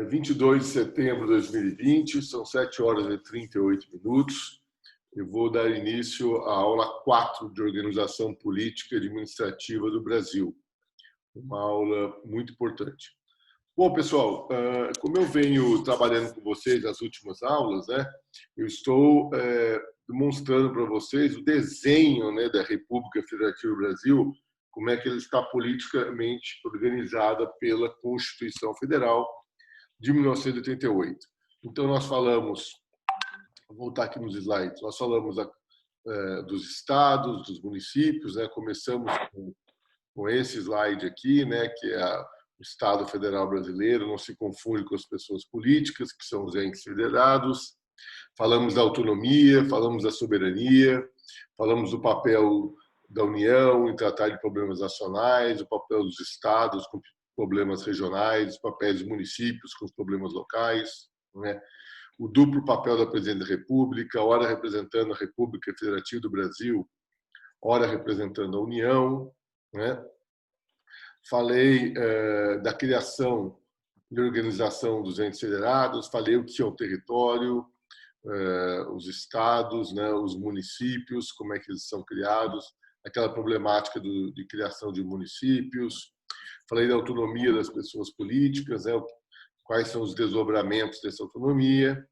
22 de setembro de 2020, são 7 horas e 38 minutos. Eu vou dar início à aula 4 de Organização Política e Administrativa do Brasil, uma aula muito importante. Bom, pessoal, como eu venho trabalhando com vocês nas últimas aulas, eu estou demonstrando para vocês o desenho da República Federativa do Brasil, como é que ele está politicamente organizada pela Constituição Federal de 1988. Então, nós falamos, vou voltar aqui nos slides, nós falamos dos estados, dos municípios, começamos com esse slide aqui, que é o Estado Federal Brasileiro, não se confunde com as pessoas políticas, que são os entes federados. Falamos da autonomia, falamos da soberania, falamos do papel da União em tratar de problemas nacionais, o papel dos estados com problemas regionais, os papéis dos municípios com os problemas locais, o duplo papel da Presidente da República, ora representando a República Federativa do Brasil, ora representando a União. Falei da criação e organização dos entes federados, falei o que é o território, os estados, os municípios, como é que eles são criados, aquela problemática de criação de municípios. Falei da autonomia das pessoas políticas, quais são os desdobramentos dessa autonomia.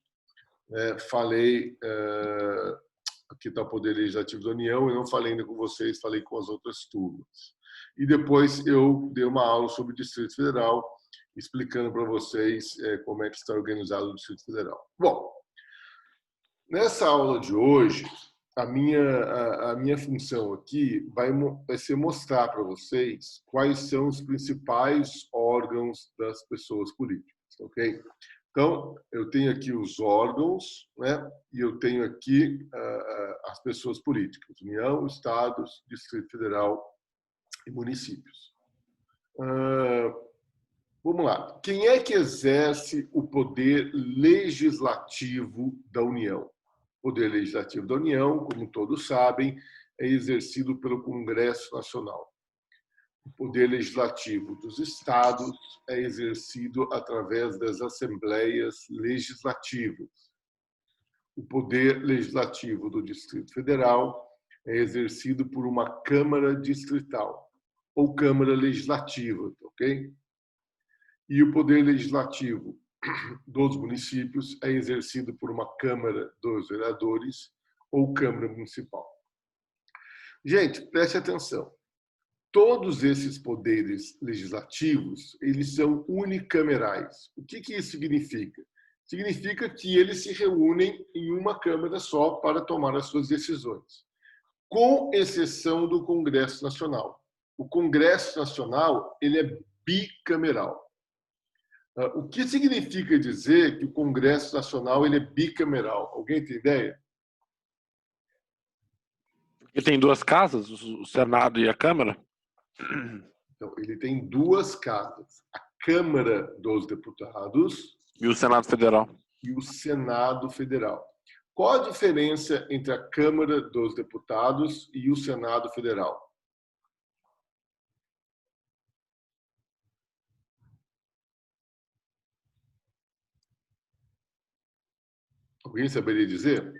Falei, aqui está o Poder Legislativo da União, eu não falei ainda com vocês, falei com as outras turmas. E depois eu dei uma aula sobre o Distrito Federal, explicando para vocês como é que está organizado o Distrito Federal. Bom, nessa aula de hoje, a minha função aqui vai ser mostrar para vocês quais são os principais órgãos das pessoas políticas, ok? Então, eu tenho aqui os órgãos, e eu tenho aqui as pessoas políticas: União, Estados, Distrito Federal e municípios. Vamos lá. Quem é que exerce o poder legislativo da União? O poder legislativo da União, como todos sabem, é exercido pelo Congresso Nacional. O poder legislativo dos estados é exercido através das assembleias legislativas. O poder legislativo do Distrito Federal é exercido por uma Câmara Distrital ou Câmara Legislativa, ok? E o poder legislativo dos municípios é exercido por uma Câmara dos Vereadores ou Câmara Municipal. Gente, preste atenção. Todos esses poderes legislativos, eles são unicamerais. O que isso significa? Significa que eles se reúnem em uma Câmara só para tomar as suas decisões, com exceção do Congresso Nacional. O Congresso Nacional, ele é bicameral. O que significa dizer que o Congresso Nacional ele é bicameral? Alguém tem ideia? Ele tem duas casas, o Senado e a Câmara? Então, ele tem duas casas: a Câmara dos Deputados e o Senado Federal. E o Senado Federal. Qual a diferença entre a Câmara dos Deputados e o Senado Federal? Alguém saberia dizer?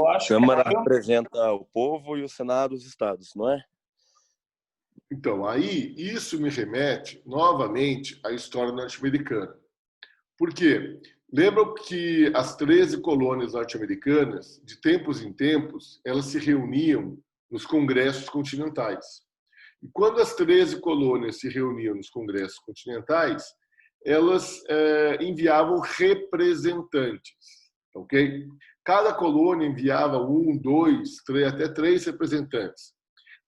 A Câmara representa o povo e o Senado os estados, não é? Então, aí isso me remete novamente à história norte-americana. Por quê? Lembram que as 13 colônias norte-americanas, de tempos em tempos, elas se reuniam nos congressos continentais. E quando as 13 colônias se reuniam nos congressos continentais, elas enviavam representantes, ok? Cada colônia enviava 1, 2, 3, até 3 representantes.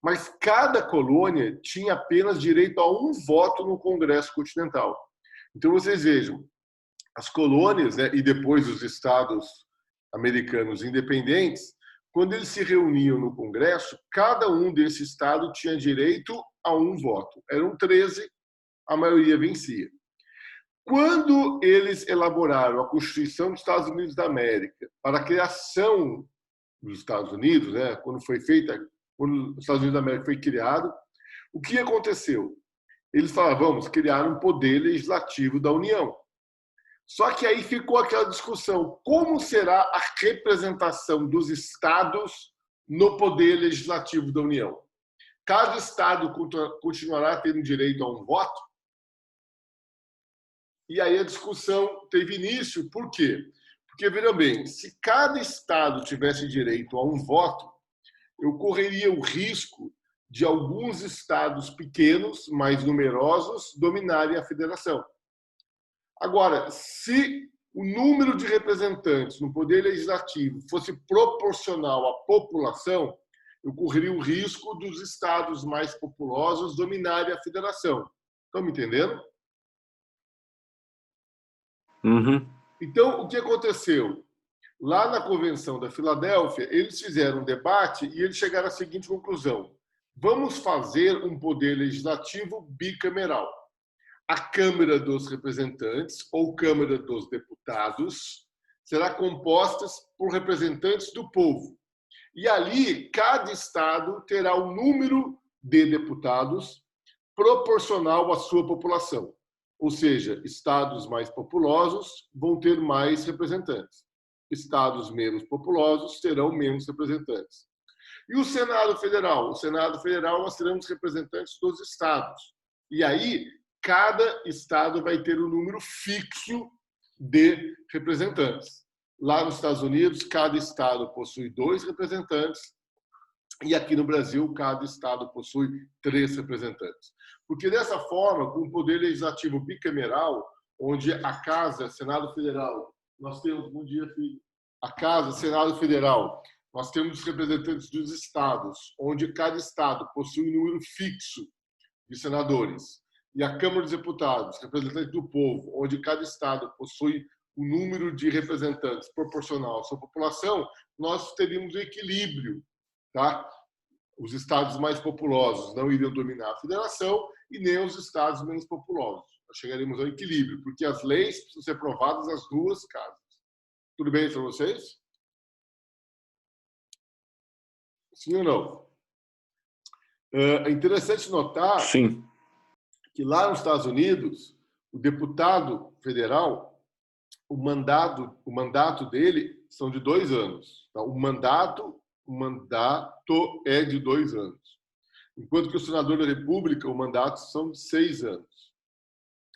Mas cada colônia tinha apenas direito a um voto no Congresso Continental. Então, vocês vejam, as colônias e depois os estados americanos independentes, quando eles se reuniam no Congresso, cada um desse estado tinha direito a um voto. Eram 13, a maioria vencia. Quando eles elaboraram a Constituição dos Estados Unidos da América para a criação dos Estados Unidos, quando os Estados Unidos da América foi criado, o que aconteceu? eles falaram, vamos criar um poder legislativo da União. Só que aí ficou aquela discussão, como será a representação dos estados no poder legislativo da União? Cada estado continuará tendo direito a um voto? E aí a discussão teve início, por quê? Porque, vejam bem, se cada estado tivesse direito a um voto, eu correria o risco de alguns estados pequenos, mais numerosos, dominarem a federação. Agora, se o número de representantes no Poder Legislativo fosse proporcional à população, eu correria o risco dos estados mais populosos dominarem a federação. Estão me entendendo? Uhum. Então, o que aconteceu? Lá na Convenção da Filadélfia, eles fizeram um debate e eles chegaram à seguinte conclusão. Vamos fazer um poder legislativo bicameral. A Câmara dos Representantes ou Câmara dos Deputados será composta por representantes do povo. E ali, cada estado terá um número de deputados proporcional à sua população. Ou seja, estados mais populosos vão ter mais representantes. Estados menos populosos terão menos representantes. E o Senado Federal? O Senado Federal nós teremos representantes dos estados. E aí, cada estado vai ter um número fixo de representantes. Lá nos Estados Unidos, cada estado possui 2 representantes e aqui no Brasil, cada estado possui 3 representantes. Porque dessa forma, com o poder legislativo bicameral, onde a Casa, Senado Federal, nós temos, bom dia, filho, a Casa, Senado Federal, nós temos os representantes dos estados, onde cada estado possui um número fixo de senadores. E a Câmara dos Deputados, representantes do povo, onde cada estado possui um número de representantes proporcional à sua população, nós teríamos um equilíbrio. Tá? Os estados mais populosos não iriam dominar a federação e nem os estados menos populosos. Nós chegaremos ao equilíbrio, porque as leis precisam ser aprovadas nas 2 casas. Tudo bem para vocês? Sim ou não? É interessante notar Sim. que lá nos Estados Unidos, o deputado federal, o mandato dele são de 2 anos. Tá? O mandato é de 2 anos. Enquanto que o senador da República, o mandato são de 6 anos.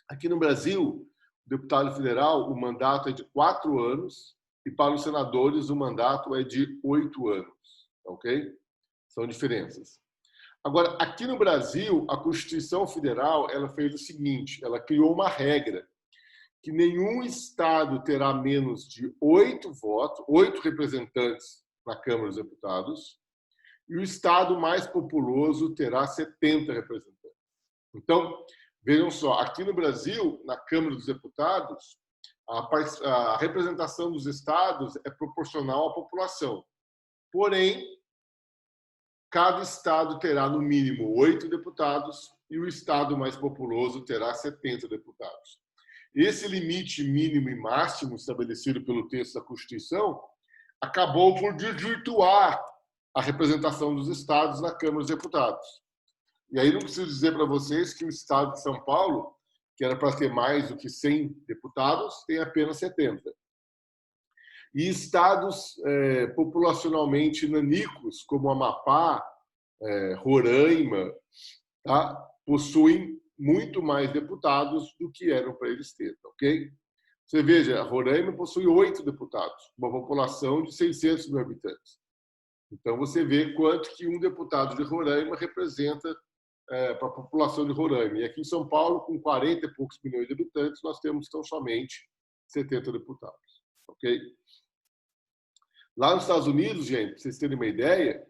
Aqui no Brasil, o deputado federal, o mandato é de 4 anos e para os senadores o mandato é de 8 anos. Ok? São diferenças. Agora, aqui no Brasil, a Constituição Federal ela fez o seguinte, ela criou uma regra que nenhum estado terá menos de 8 votos, 8 representantes na Câmara dos Deputados, e o estado mais populoso terá 70 representantes. Então, vejam só, aqui no Brasil, na Câmara dos Deputados, a representação dos estados é proporcional à população. Porém, cada estado terá, no mínimo, 8 deputados e o estado mais populoso terá 70 deputados. Esse limite mínimo e máximo estabelecido pelo texto da Constituição acabou por desvirtuar a representação dos estados na Câmara dos Deputados. E aí não preciso dizer para vocês que o estado de São Paulo, que era para ter mais do que 100 deputados, tem apenas 70. E estados populacionalmente nanicos, como Amapá, Roraima, tá? Possuem muito mais deputados do que eram para eles ter, ok? Você veja, Roraima possui 8 deputados, uma população de 600 mil habitantes. Então, você vê quanto que um deputado de Roraima representa para a população de Roraima. E aqui em São Paulo, com 40 e poucos milhões de habitantes, nós temos tão somente 70 deputados. Ok? Lá nos Estados Unidos, gente, para vocês terem uma ideia,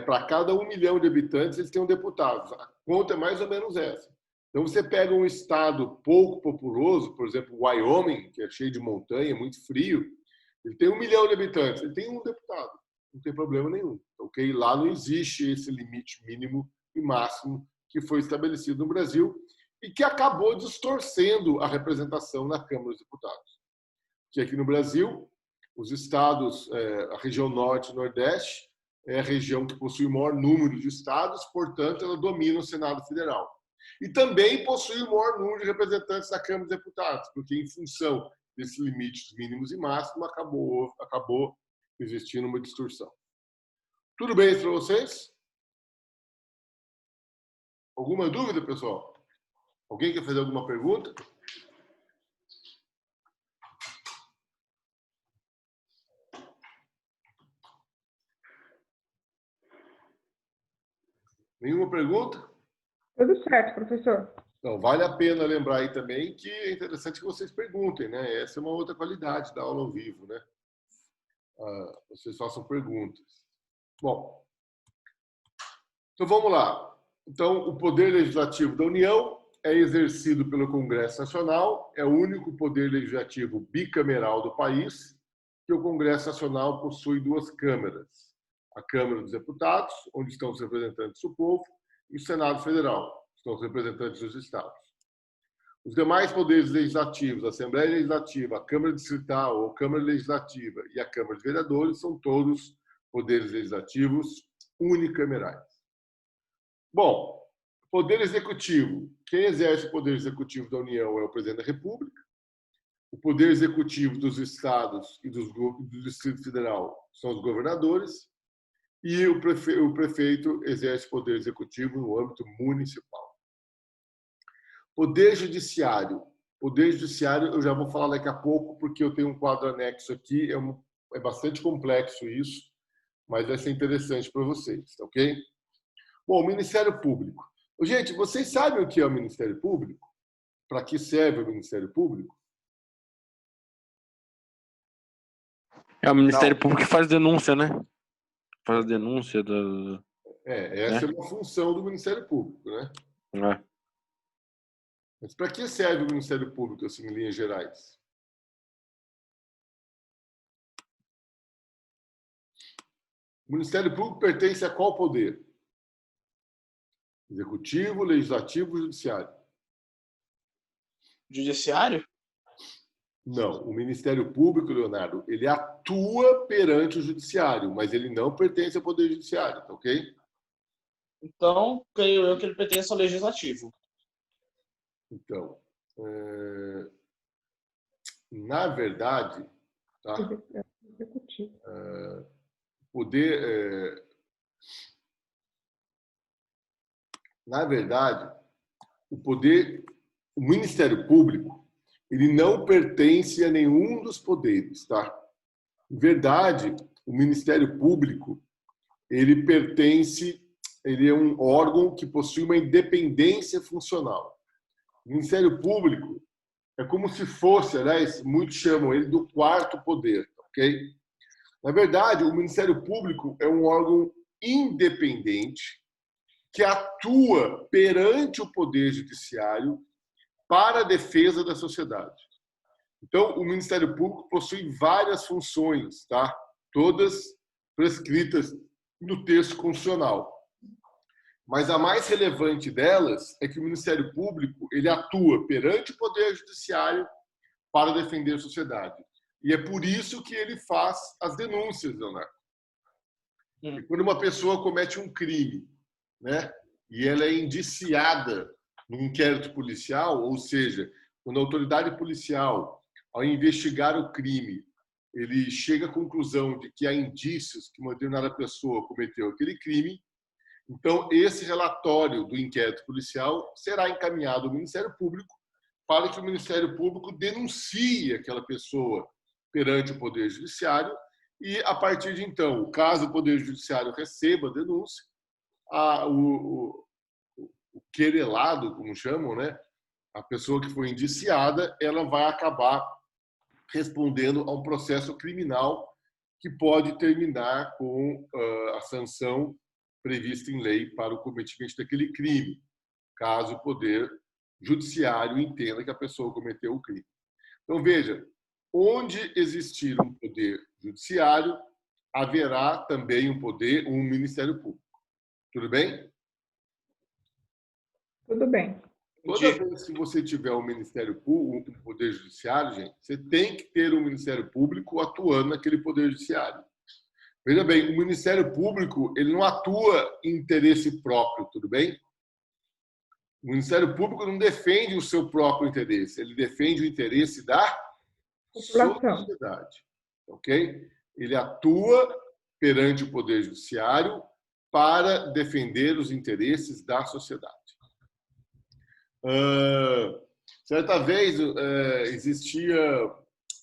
para cada 1 milhão de habitantes, eles têm um deputado. A conta é mais ou menos essa. Então, você pega um estado pouco populoso, por exemplo, Wyoming, que é cheio de montanha, muito frio, ele tem 1 milhão de habitantes, ele tem um deputado, não tem problema nenhum. Okay? Lá não existe esse limite mínimo e máximo que foi estabelecido no Brasil e que acabou distorcendo a representação na Câmara dos Deputados. Que aqui no Brasil, os estados, a região norte e nordeste, é a região que possui o maior número de estados, portanto, ela domina o Senado Federal. E também possui o maior número de representantes da Câmara dos Deputados, porque, em função desses limites mínimos e máximos, acabou existindo uma distorção. Tudo bem para vocês? Alguma dúvida, pessoal? Alguém quer fazer alguma pergunta? Nenhuma pergunta? Tudo certo, professor. Então, vale a pena lembrar aí também que é interessante que vocês perguntem, né? Essa é uma outra qualidade da aula ao vivo, né? Vocês façam perguntas. Bom, então vamos lá. Então, o poder legislativo da União é exercido pelo Congresso Nacional, é o único poder legislativo bicameral do país, que o Congresso Nacional possui duas câmaras. A Câmara dos Deputados, onde estão os representantes do povo, e o Senado Federal, que estão os representantes dos estados. Os demais poderes legislativos, a Assembleia Legislativa, a Câmara Distrital ou Câmara Legislativa e a Câmara de Vereadores são todos poderes legislativos unicamerais. Bom, poder executivo. Quem exerce o poder executivo da União é o Presidente da República. O poder executivo dos estados e do Distrito Federal são os governadores. E o prefeito exerce poder executivo no âmbito municipal. Poder judiciário. Poder judiciário eu já vou falar daqui a pouco, porque eu tenho um quadro anexo aqui, é bastante complexo isso, mas vai ser interessante para vocês, tá ok? Bom, o Ministério Público. Gente, vocês sabem o que é o Ministério Público? Para que serve o Ministério Público? É o Ministério Público que faz denúncia, né? Faz a denúncia da... Essa é uma função do Ministério Público, né? É. Mas para que serve o Ministério Público, assim, em linhas gerais? O Ministério Público pertence a qual poder? Executivo, Legislativo ou Judiciário? Judiciário? Não, o Ministério Público, Leonardo, ele atua perante o Judiciário, mas ele não pertence ao Poder Judiciário, tá ok? Então, creio eu que ele pertence ao Legislativo. Então, na verdade, tá? Executivo. Na verdade, o Ministério Público, ele não pertence a nenhum dos poderes, tá? Em verdade, o Ministério Público, ele é um órgão que possui uma independência funcional. O Ministério Público é como se fosse, aliás, muitos chamam ele do quarto poder, ok? Na verdade, o Ministério Público é um órgão independente que atua perante o Poder Judiciário para a defesa da sociedade. Então, o Ministério Público possui várias funções, tá? Todas prescritas no texto constitucional. Mas a mais relevante delas é que o Ministério Público ele atua perante o Poder Judiciário para defender a sociedade. E é por isso que ele faz as denúncias, Leonardo. E quando uma pessoa comete um crime, né, e ela é indiciada no inquérito policial, ou seja, quando a autoridade policial, ao investigar o crime, ele chega à conclusão de que há indícios que uma determinada pessoa cometeu aquele crime, então esse relatório do inquérito policial será encaminhado ao Ministério Público para que o Ministério Público denuncie aquela pessoa perante o Poder Judiciário e, a partir de então, caso o Poder Judiciário receba a denúncia, o querelado, como chamam, né? A pessoa que foi indiciada, ela vai acabar respondendo a um processo criminal que pode terminar com a sanção prevista em lei para o cometimento daquele crime, caso o Poder Judiciário entenda que a pessoa cometeu o crime. Então, veja, onde existir um Poder Judiciário, haverá também um Ministério Público. Tudo bem? Tudo bem. Toda vez que você tiver um Ministério Público, um Poder Judiciário, gente, você tem que ter um Ministério Público atuando naquele Poder Judiciário. Veja bem, o Ministério Público ele não atua em interesse próprio, tudo bem? O Ministério Público não defende o seu próprio interesse, ele defende o interesse da População. sociedade. Ok? Ele atua perante o Poder Judiciário para defender os interesses da sociedade. Certa vez existia,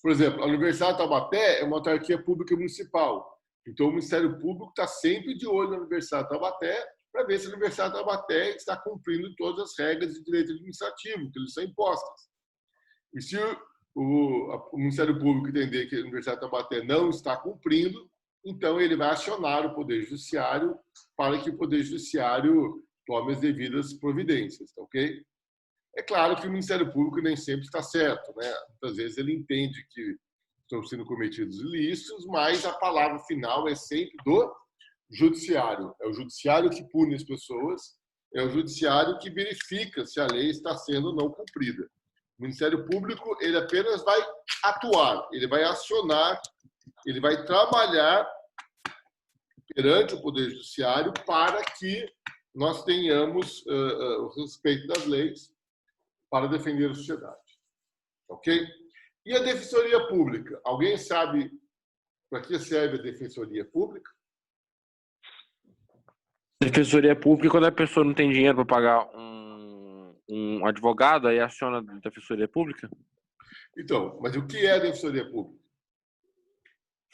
por exemplo, a Universidade de Taubaté é uma autarquia pública municipal. Então, o Ministério Público está sempre de olho na Universidade de Taubaté para ver se a Universidade de Taubaté está cumprindo todas as regras de direito administrativo que lhes são impostas. E se o Ministério Público entender que a Universidade de Taubaté não está cumprindo, então ele vai acionar o Poder Judiciário para que o Poder Judiciário tome as devidas providências, ok? É claro que o Ministério Público nem sempre está certo, né? Muitas vezes ele entende que estão sendo cometidos ilícitos, mas a palavra final é sempre do Judiciário. É o Judiciário que pune as pessoas, é o Judiciário que verifica se a lei está sendo ou não cumprida. O Ministério Público ele apenas vai atuar, ele vai acionar, ele vai trabalhar perante o Poder Judiciário para que nós tenhamos o respeito das leis para defender a sociedade. Ok? E a Defensoria Pública? Alguém sabe para que serve a Defensoria Pública? Defensoria Pública, quando a pessoa não tem dinheiro para pagar um advogado, aí aciona a Defensoria Pública? Então, mas o que é a Defensoria Pública?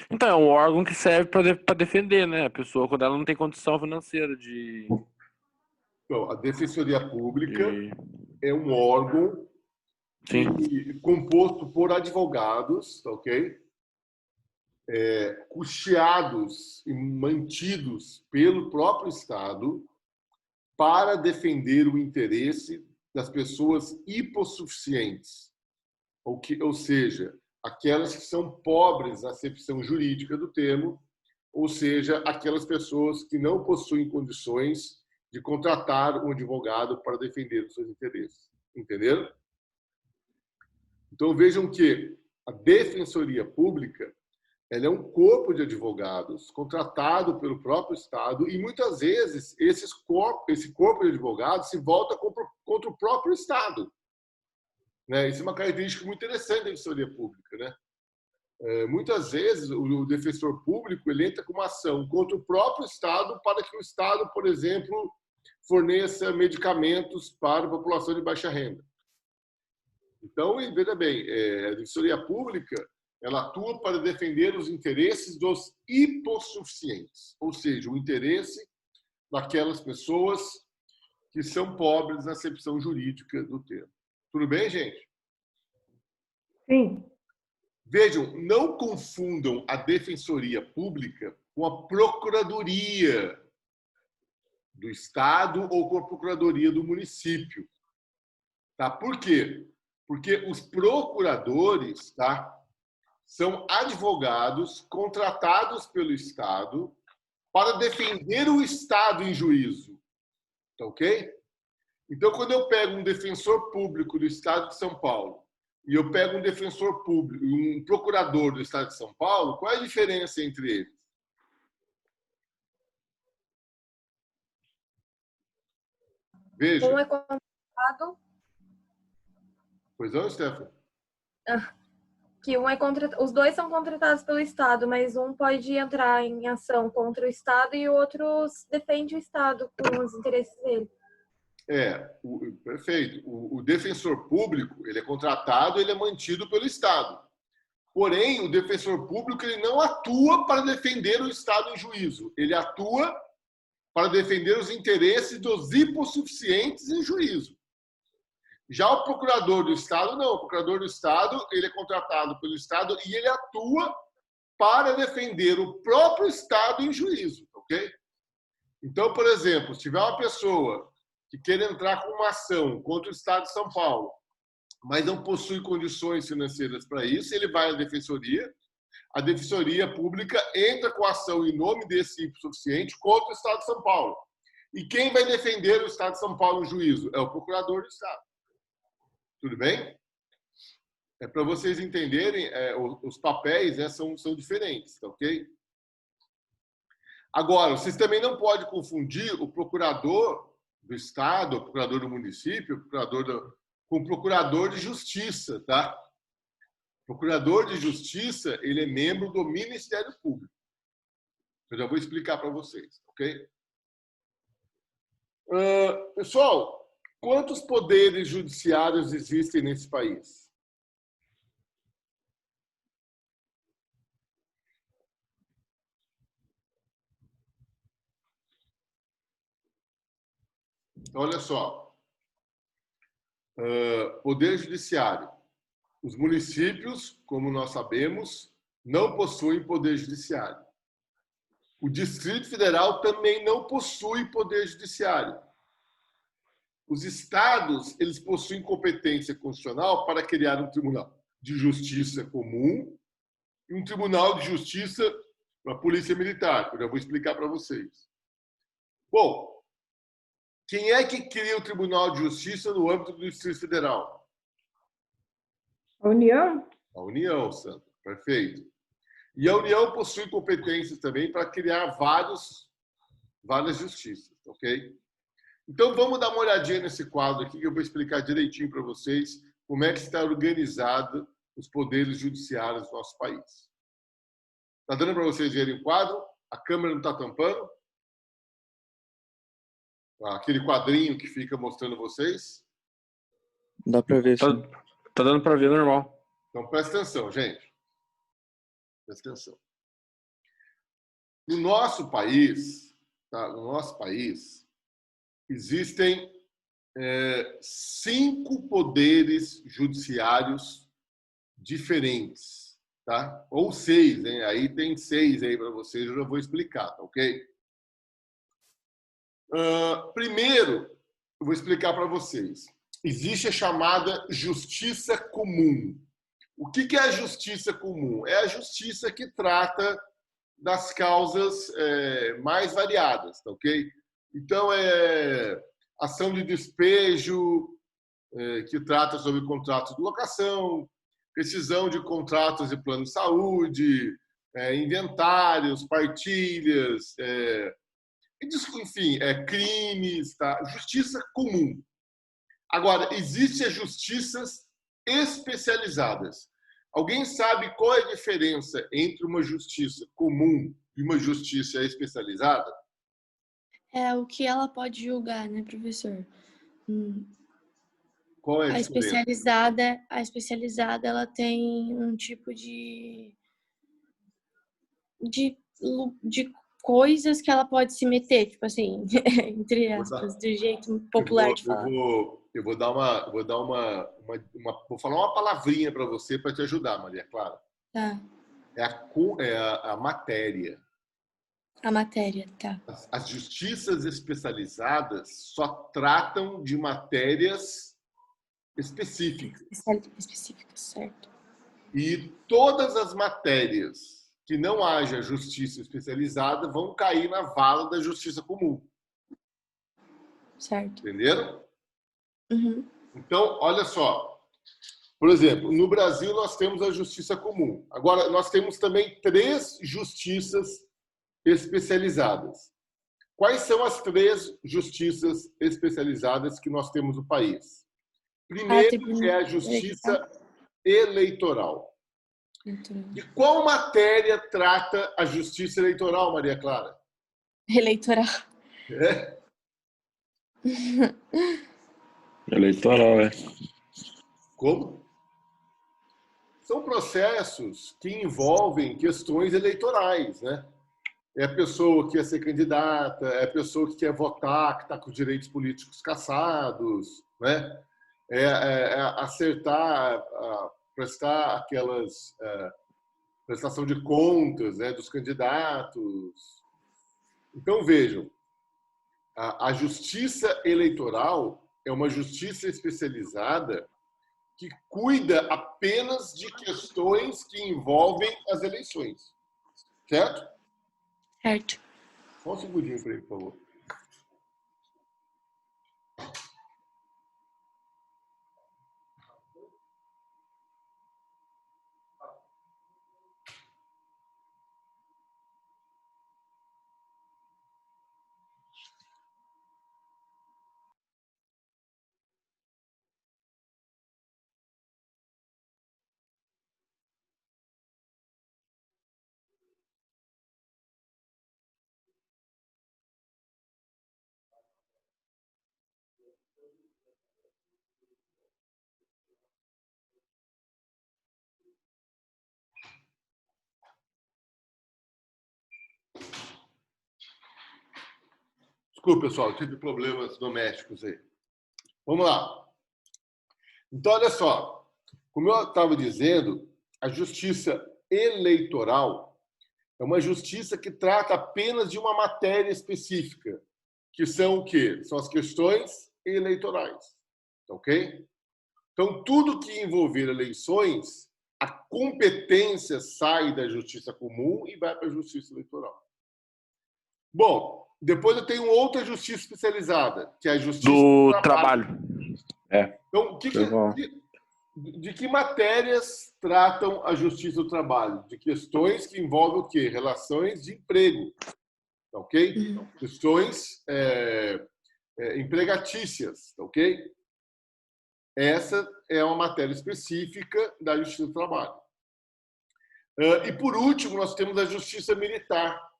Então, é um órgão que serve para defender, né? A pessoa quando ela não tem condição financeira de... Então, a Defensoria Pública é um órgão composto por advogados, ok? Custeados e mantidos pelo próprio Estado para defender o interesse das pessoas hipossuficientes, ou seja, aquelas que são pobres na acepção jurídica do termo, ou seja, aquelas pessoas que não possuem condições de contratar um advogado para defender os seus interesses. Entenderam? Então, vejam que a Defensoria Pública ela é um corpo de advogados contratado pelo próprio Estado e, muitas vezes, esse corpo de advogados se volta contra o próprio Estado. Né? Isso é uma característica muito interessante da Defensoria Pública. Né? Muitas vezes, o defensor público ele entra com uma ação contra o próprio Estado para que o Estado, por exemplo, forneça medicamentos para a população de baixa renda. Então, veja bem, a Defensoria Pública ela atua para defender os interesses dos hipossuficientes, ou seja, o interesse daquelas pessoas que são pobres na acepção jurídica do termo. Tudo bem, gente? Sim. Vejam, não confundam a Defensoria Pública com a Procuradoria do Estado ou com a Procuradoria do município. Tá? Por quê? Porque os procuradores, tá, são advogados contratados pelo Estado para defender o Estado em juízo. Tá ok? Então, quando eu pego um defensor público do Estado de São Paulo e eu pego um defensor público, um procurador do Estado de São Paulo, qual é a diferença entre eles? Veja. Um é contratado. Pois não, Stefano? Que um é os dois são contratados pelo Estado, mas um pode entrar em ação contra o Estado e o outro defende o Estado com os interesses dele. Perfeito. O defensor público ele é contratado, ele é mantido pelo Estado. Porém, o defensor público ele não atua para defender o Estado em juízo. Ele atua para defender os interesses dos hipossuficientes em juízo. Já o procurador do Estado, não. O procurador do Estado ele é contratado pelo Estado e ele atua para defender o próprio Estado em juízo. Ok? Então, por exemplo, se tiver uma pessoa que quer entrar com uma ação contra o Estado de São Paulo, mas não possui condições financeiras para isso, ele vai à Defensoria. A Defensoria Pública entra com a ação em nome desse hipossuficiente contra o Estado de São Paulo. E quem vai defender o Estado de São Paulo no juízo? É o procurador do Estado. Tudo bem? É para vocês entenderem, os papéis são diferentes, tá ok? Agora, vocês também não podem confundir o procurador do Estado, o procurador do município, com o procurador de justiça, tá? O procurador de justiça, ele é membro do Ministério Público. Eu já vou explicar para vocês, ok? Pessoal, quantos poderes judiciários existem nesse país? Então, olha só. Poder judiciário. Os municípios, como nós sabemos, não possuem poder judiciário. O Distrito Federal também não possui poder judiciário. Os estados, eles possuem competência constitucional para criar um tribunal de justiça comum e um tribunal de justiça para a polícia militar, que eu já vou explicar para vocês. Bom, quem é que cria o Tribunal de Justiça no âmbito do Distrito Federal? A União? A União, Sandra. Perfeito. E a União possui competências também para criar várias justiças, ok? Então, vamos dar uma olhadinha nesse quadro aqui, que eu vou explicar direitinho para vocês como é que está organizado os poderes judiciários do nosso país. Está dando para vocês verem o quadro? A câmera não está tampando? Aquele quadrinho que fica mostrando vocês? Dá para ver, sim. Tá dando para ver normal. Então, presta atenção, gente. Presta atenção. No nosso país, tá? No nosso país, existem 5 poderes judiciários diferentes, tá? Ou 6, hein? Aí tem 6 aí para vocês, eu já vou explicar, tá ok? Primeiro, eu vou explicar para vocês. Existe a chamada justiça comum. O que é a justiça comum? É a justiça que trata das causas mais variadas, tá ok? Então, ação de despejo, que trata sobre contratos de locação, rescisão de contratos de plano de saúde, inventários, partilhas, enfim, crimes, tá? Justiça comum. Agora, existem as justiças especializadas. Alguém sabe qual é a diferença entre uma justiça comum e uma justiça especializada? É o que ela pode julgar, né, professor? Qual é a diferença? A especializada, ela tem um tipo de coisas que ela pode se meter, tipo assim, entre aspas, do jeito popular de falar. Eu vou falar uma palavrinha para você para te ajudar, Maria Clara. Tá. É a matéria. A matéria, tá. As justiças especializadas só tratam de matérias específicas. Específicas, certo. E todas as matérias que não haja justiça especializada vão cair na vala da justiça comum. Certo. Entenderam? Uhum. Então, olha só. Por exemplo, no Brasil nós temos a justiça comum. Agora, nós temos também 3 justiças especializadas. Quais são as 3 justiças especializadas que nós temos no país? Primeiro é a justiça eleitoral. De qual matéria trata a justiça eleitoral, Maria Clara? Eleitoral. Eleitoral, Como? São processos que envolvem questões eleitorais, né? É a pessoa que quer ser candidata, é a pessoa que quer votar, que está com os direitos políticos cassados, né? Acertar, prestar aquelas prestação de contas, né, dos candidatos. Então, vejam, a justiça eleitoral é uma justiça especializada que cuida apenas de questões que envolvem as eleições. Certo? Certo. Só um segundinho para ele, por favor. Desculpa, pessoal, tive problemas domésticos aí. Vamos lá. Então, olha só. Como eu estava dizendo, a justiça eleitoral é uma justiça que trata apenas de uma matéria específica, que são o quê? São as questões eleitorais. Ok? Então, tudo que envolver eleições, a competência sai da justiça comum e vai para a justiça eleitoral. Bom, depois eu tenho outra justiça especializada, que é a justiça do trabalho. Então, de que matérias tratam a justiça do trabalho? De questões que envolvem o quê? Relações de emprego. Ok? Questões empregatícias. Ok? Essa é uma matéria específica da justiça do trabalho. E, por último, nós temos a justiça militar.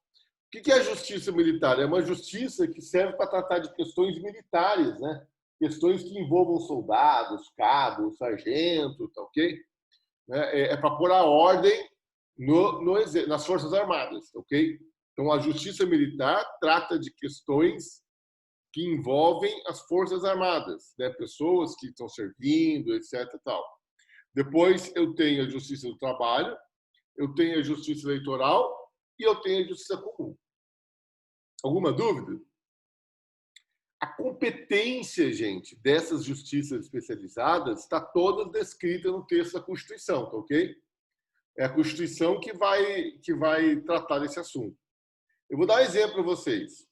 O que é a justiça militar? É uma justiça que serve para tratar de questões militares, né? Questões que envolvam soldados, cabos, sargentos, tá ok? É para pôr a ordem nas Forças Armadas, ok? Então, a justiça militar trata de questões que envolvem as Forças Armadas, né? Pessoas que estão servindo, etc. Tal. Depois, eu tenho a justiça do trabalho, eu tenho a justiça eleitoral e eu tenho a justiça comum. Alguma dúvida? A competência, gente, dessas justiças especializadas está toda descrita no texto da Constituição, tá ok? É a Constituição que vai tratar desse assunto. Eu vou dar um exemplo para vocês.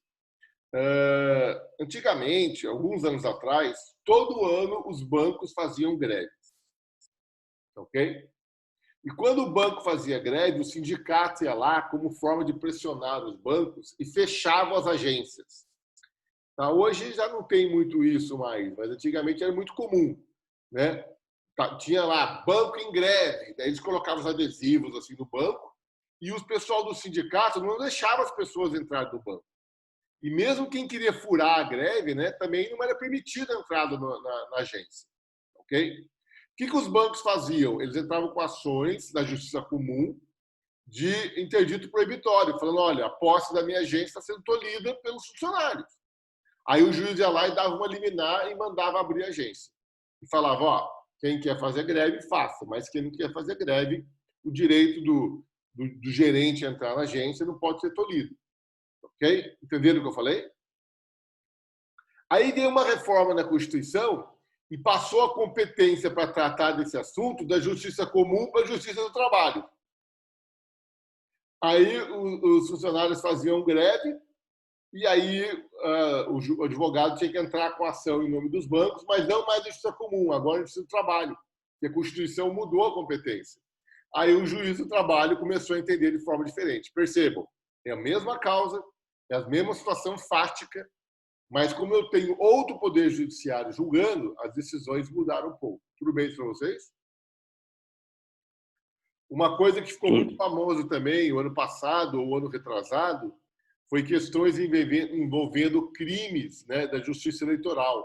Antigamente, alguns anos atrás, todo ano os bancos faziam greves, tá ok? E quando o banco fazia greve, o sindicato ia lá como forma de pressionar os bancos e fechava as agências. Tá? Hoje já não tem muito isso mais, mas antigamente era muito comum, né? Tinha lá banco em greve, daí eles colocavam os adesivos assim no banco e os pessoal do sindicato não deixava as pessoas entrarem no banco. E mesmo quem queria furar a greve, né, também não era permitida a entrada na agência, ok? O que os bancos faziam? Eles entravam com ações da justiça comum de interdito proibitório, falando, olha, a posse da minha agência está sendo tolhida pelos funcionários. Aí o juiz ia lá e dava uma liminar e mandava abrir a agência. E falava, ó, quem quer fazer greve, faça, mas quem não quer fazer greve, o direito do gerente a entrar na agência não pode ser tolhido. Ok? Entenderam o que eu falei? Aí veio uma reforma na Constituição e passou a competência para tratar desse assunto da justiça comum para a justiça do trabalho. Aí os funcionários faziam greve e aí o advogado tinha que entrar com ação em nome dos bancos, mas não mais a justiça comum, agora a justiça do trabalho, porque a Constituição mudou a competência. Aí o juiz do trabalho começou a entender de forma diferente. Percebam, é a mesma causa, é a mesma situação fática, mas como eu tenho outro poder judiciário julgando, as decisões mudaram um pouco. Tudo bem para vocês? Uma coisa que ficou muito famosa também, o ano passado ou o ano retrasado, foi questões envolvendo crimes, né, da justiça eleitoral.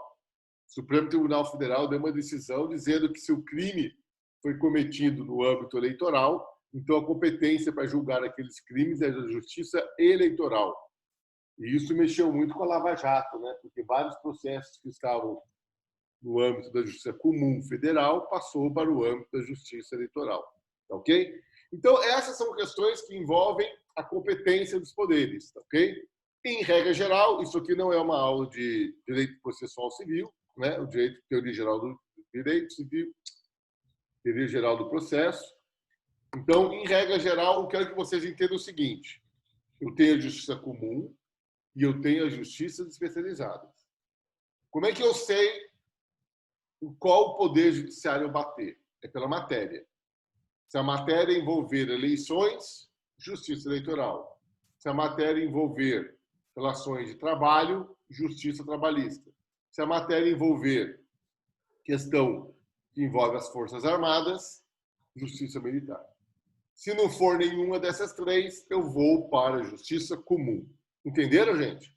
O Supremo Tribunal Federal deu uma decisão dizendo que se o crime foi cometido no âmbito eleitoral, então a competência para julgar aqueles crimes é da justiça eleitoral. E isso mexeu muito com a Lava Jato, né? Porque vários processos que estavam no âmbito da justiça comum federal passou para o âmbito da justiça eleitoral. Ok? Então, essas são questões que envolvem a competência dos poderes. Ok? Em regra geral, isso aqui não é uma aula de direito processual civil, né? O direito, teoria geral do direito civil, teoria geral do processo. Então, em regra geral, eu quero que vocês entendam o seguinte: eu tenho a justiça comum e eu tenho a justiça especializada. Como é que eu sei em qual poder judiciário eu bater? É pela matéria. Se a matéria envolver eleições, justiça eleitoral. Se a matéria envolver relações de trabalho, justiça trabalhista. Se a matéria envolver questão que envolve as Forças Armadas, justiça militar. Se não for nenhuma dessas três, eu vou para a justiça comum. Entenderam, gente?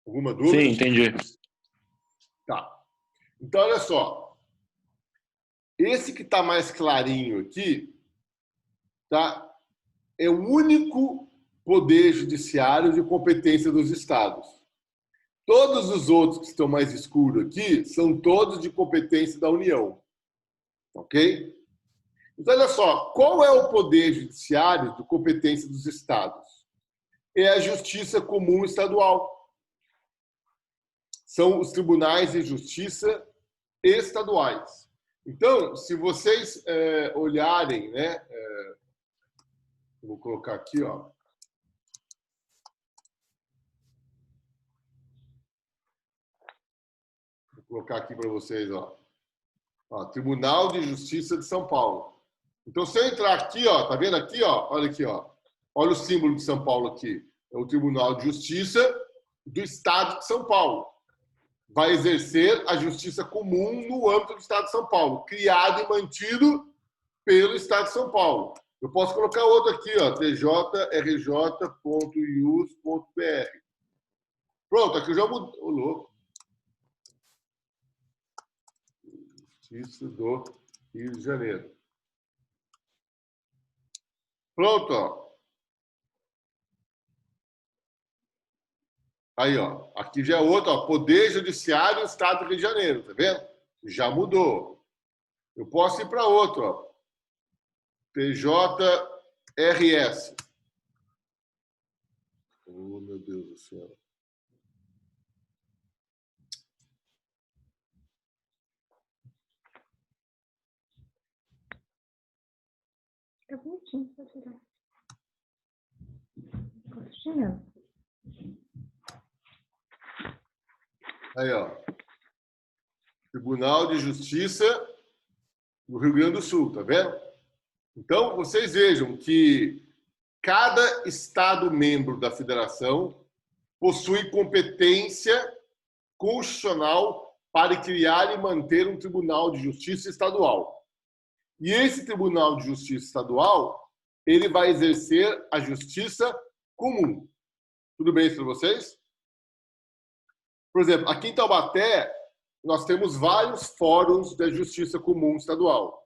Alguma dúvida? Sim, entendi. Tá. Então, olha só. Esse que está mais clarinho aqui, tá? É o único poder judiciário de competência dos estados. Todos os outros que estão mais escuros aqui são todos de competência da União. Ok? Então, olha só, qual é o poder judiciário de competência dos estados? É a justiça comum estadual. São os tribunais de justiça estaduais. Então, se vocês olharem, né, vou colocar aqui, ó. Vou colocar aqui para vocês, ó. Tribunal de Justiça de São Paulo. Então, se eu entrar aqui, ó, tá vendo aqui, ó? Olha aqui, ó. Olha o símbolo de São Paulo aqui. É o Tribunal de Justiça do Estado de São Paulo. Vai exercer a justiça comum no âmbito do Estado de São Paulo, criado e mantido pelo Estado de São Paulo. Eu posso colocar outro aqui, ó, tjrj.ius.br. Pronto, aqui eu já mudou. Ô, louco. Justiça do Rio de Janeiro. Pronto, ó. Aí, ó. Aqui já é outro, ó. Poder Judiciário do Estado do Rio de Janeiro, tá vendo? Já mudou. Eu posso ir para outro, ó. TJRS. Oh, meu Deus do céu. É bonitinho pra tirar. Gostinho. Aí, ó. Tribunal de Justiça do Rio Grande do Sul, tá vendo? Então, vocês vejam que cada estado membro da federação possui competência constitucional para criar e manter um tribunal de justiça estadual. E esse tribunal de justiça estadual, ele vai exercer a justiça comum. Tudo bem isso para vocês? Por exemplo, aqui em Taubaté, nós temos vários fóruns da justiça comum estadual.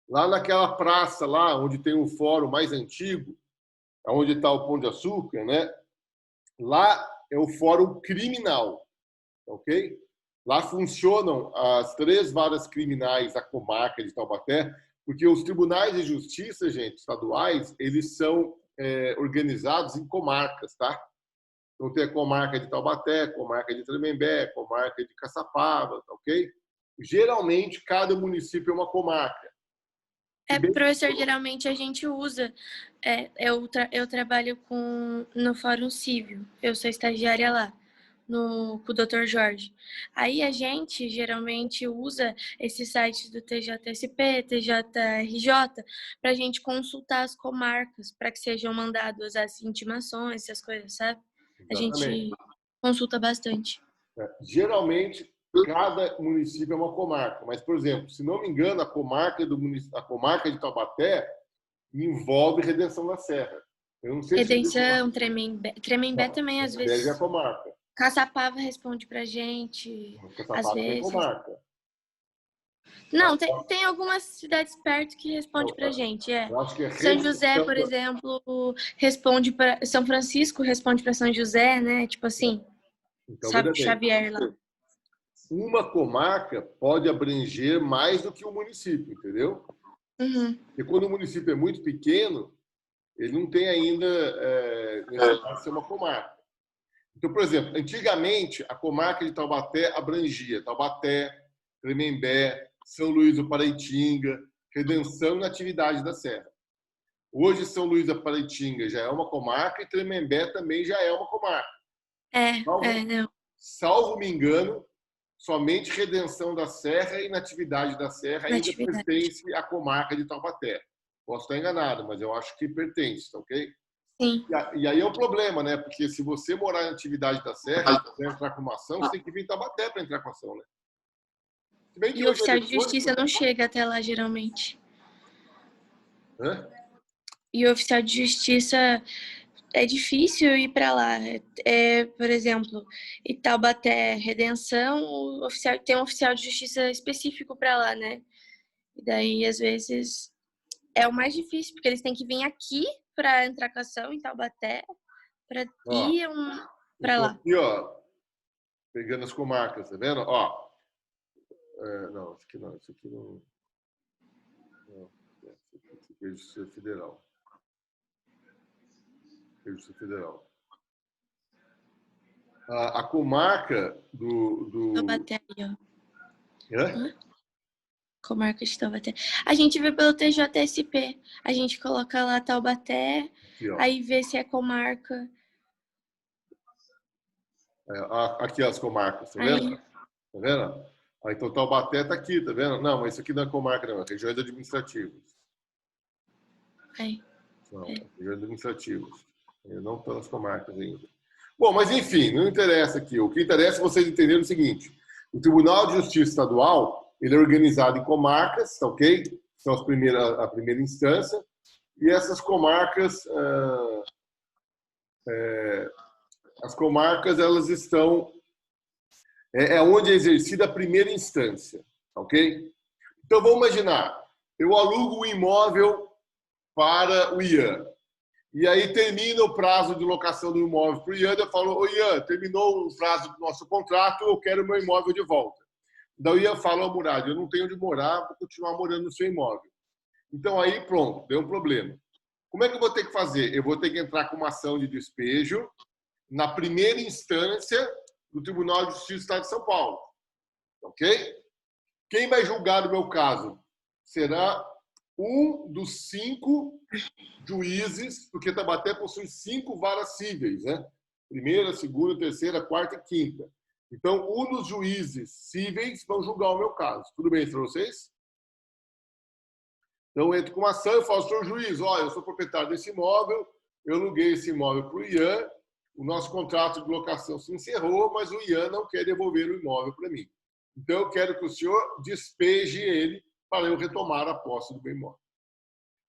Lá naquela praça, lá onde tem o fórum mais antigo, onde está o Pão de Açúcar, né? Lá é o fórum criminal, ok? Lá funcionam as 3 varas criminais da comarca de Taubaté, porque os tribunais de justiça, gente, estaduais, eles são organizados em comarcas, tá? Então tem a comarca de Taubaté, comarca de Tremembé, comarca de Caçapava, ok? Geralmente, cada município é uma comarca. Professor, geralmente a gente usa, eu trabalho no Fórum Cívil, eu sou estagiária lá, com o Dr. Jorge. Aí a gente geralmente usa esses sites do TJSP, TJRJ, para a gente consultar as comarcas, para que sejam mandadas as intimações, essas coisas, sabe? Exatamente. A gente consulta bastante. Geralmente, cada município é uma comarca. Mas, por exemplo, se não me engano, a comarca de Taubaté envolve Redenção da Serra. Eu não sei Redenção, Tremembé também, às vezes. É a comarca. Caçapava responde pra gente, às vezes. Tem comarca. Não, tem algumas cidades perto que respondem pra gente, Eu acho que São José, por exemplo, responde para São Francisco, responde para São José, né? Tipo assim, então, Xavier lá. Uma comarca pode abranger mais do que um município, entendeu? Uhum. Porque quando o município é muito pequeno, ele não tem ainda necessidade de ser uma comarca. Então, por exemplo, antigamente a comarca de Taubaté abrangia Taubaté, Tremembé, São Luís do Paraitinga, Redenção e Natividade da Serra. Hoje, São Luís do Paraitinga já é uma comarca e Tremembé também já é uma comarca. Não. Salvo me engano, somente Redenção da Serra e Natividade da Serra ainda pertence à comarca de Taubaté. Posso estar enganado, mas eu acho que pertence, ok? Sim. E aí é um problema, né? Porque se você morar em Natividade da Serra e entrar com uma ação, você tem que vir em Taubaté para entrar com a ação, né? E o oficial de justiça não chega até lá, geralmente. Hã? E o oficial de justiça é difícil ir para lá. Por exemplo, em Taubaté, Redenção, tem um oficial de justiça específico para lá, né? E daí, às vezes, é o mais difícil, porque eles têm que vir aqui para entrar com ação em Taubaté, para ir para lá. Aqui, ó, pegando as comarcas, tá vendo? Ó, não, isso aqui não, isso aqui não. Isso aqui é Justiça Federal. Justiça Federal. A comarca do... Taubaté, ó. Hã? Comarca de Taubaté. A gente vê pelo TJSP. A gente coloca lá Taubaté, Aqui, ó. aí vê se é comarca. Aqui as comarcas, tá vendo? Tá vendo? Então Taubaté tá aqui, tá vendo? Não, mas isso aqui não é comarca, não. É regiões administrativas. Não, regiões administrativas. Não estão nas comarcas ainda. Bom, mas enfim, não interessa aqui. O que interessa é vocês entenderem o seguinte. O Tribunal de Justiça Estadual, ele é organizado em comarcas, tá ok? São a primeira instância. E essas comarcas, as comarcas, elas estão... É onde é exercida a primeira instância, tá ok? Então, vamos imaginar, eu alugo o imóvel para o Ian. E aí termina o prazo de locação do imóvel para o Ian. Eu falo, ô Ian, terminou o prazo do nosso contrato, eu quero o meu imóvel de volta. Daí o Ian fala, ô Murad, eu não tenho onde morar, vou continuar morando no seu imóvel. Então aí, pronto, deu um problema. Como é que eu vou ter que fazer? Eu vou ter que entrar com uma ação de despejo na primeira instância do Tribunal de Justiça do Estado de São Paulo. Ok? Quem vai julgar o meu caso será um dos 5 juízes, porque Taubaté possui 5 varas cíveis, né? Primeira, segunda, terceira, quarta e quinta. Então, um dos juízes cíveis vão julgar o meu caso. Tudo bem para vocês? Então, eu entro com uma ação e falo, senhor juiz, olha, eu sou proprietário desse imóvel, eu aluguei esse imóvel para o Ian, o nosso contrato de locação se encerrou, mas o Ian não quer devolver o imóvel para mim. Então, eu quero que o senhor despeje ele para eu retomar a posse do meu imóvel.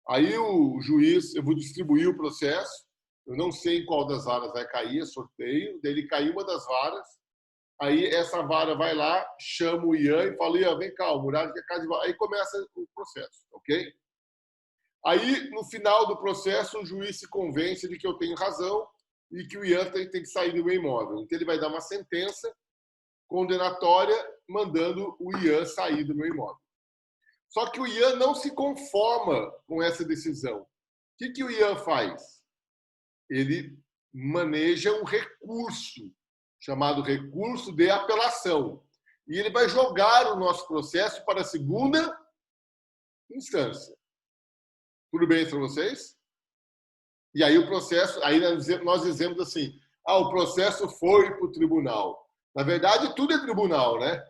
Aí o juiz, eu vou distribuir o processo, eu não sei em qual das varas vai cair, é sorteio, daí ele caiu uma das varas, aí essa vara vai lá, chama o Ian e fala, Ian, vem cá, o Murad quer casa de vara. Aí começa o processo, ok? Aí, no final do processo, o juiz se convence de que eu tenho razão e que o Ian tem que sair do meu imóvel. Então, ele vai dar uma sentença condenatória mandando o Ian sair do meu imóvel. Só que o Ian não se conforma com essa decisão. O que o Ian faz? Ele maneja um recurso, chamado recurso de apelação. E ele vai jogar o nosso processo para a segunda instância. Tudo bem para vocês? E aí o processo, aí nós dizemos assim, o processo foi para o tribunal. Na verdade, tudo é tribunal, né?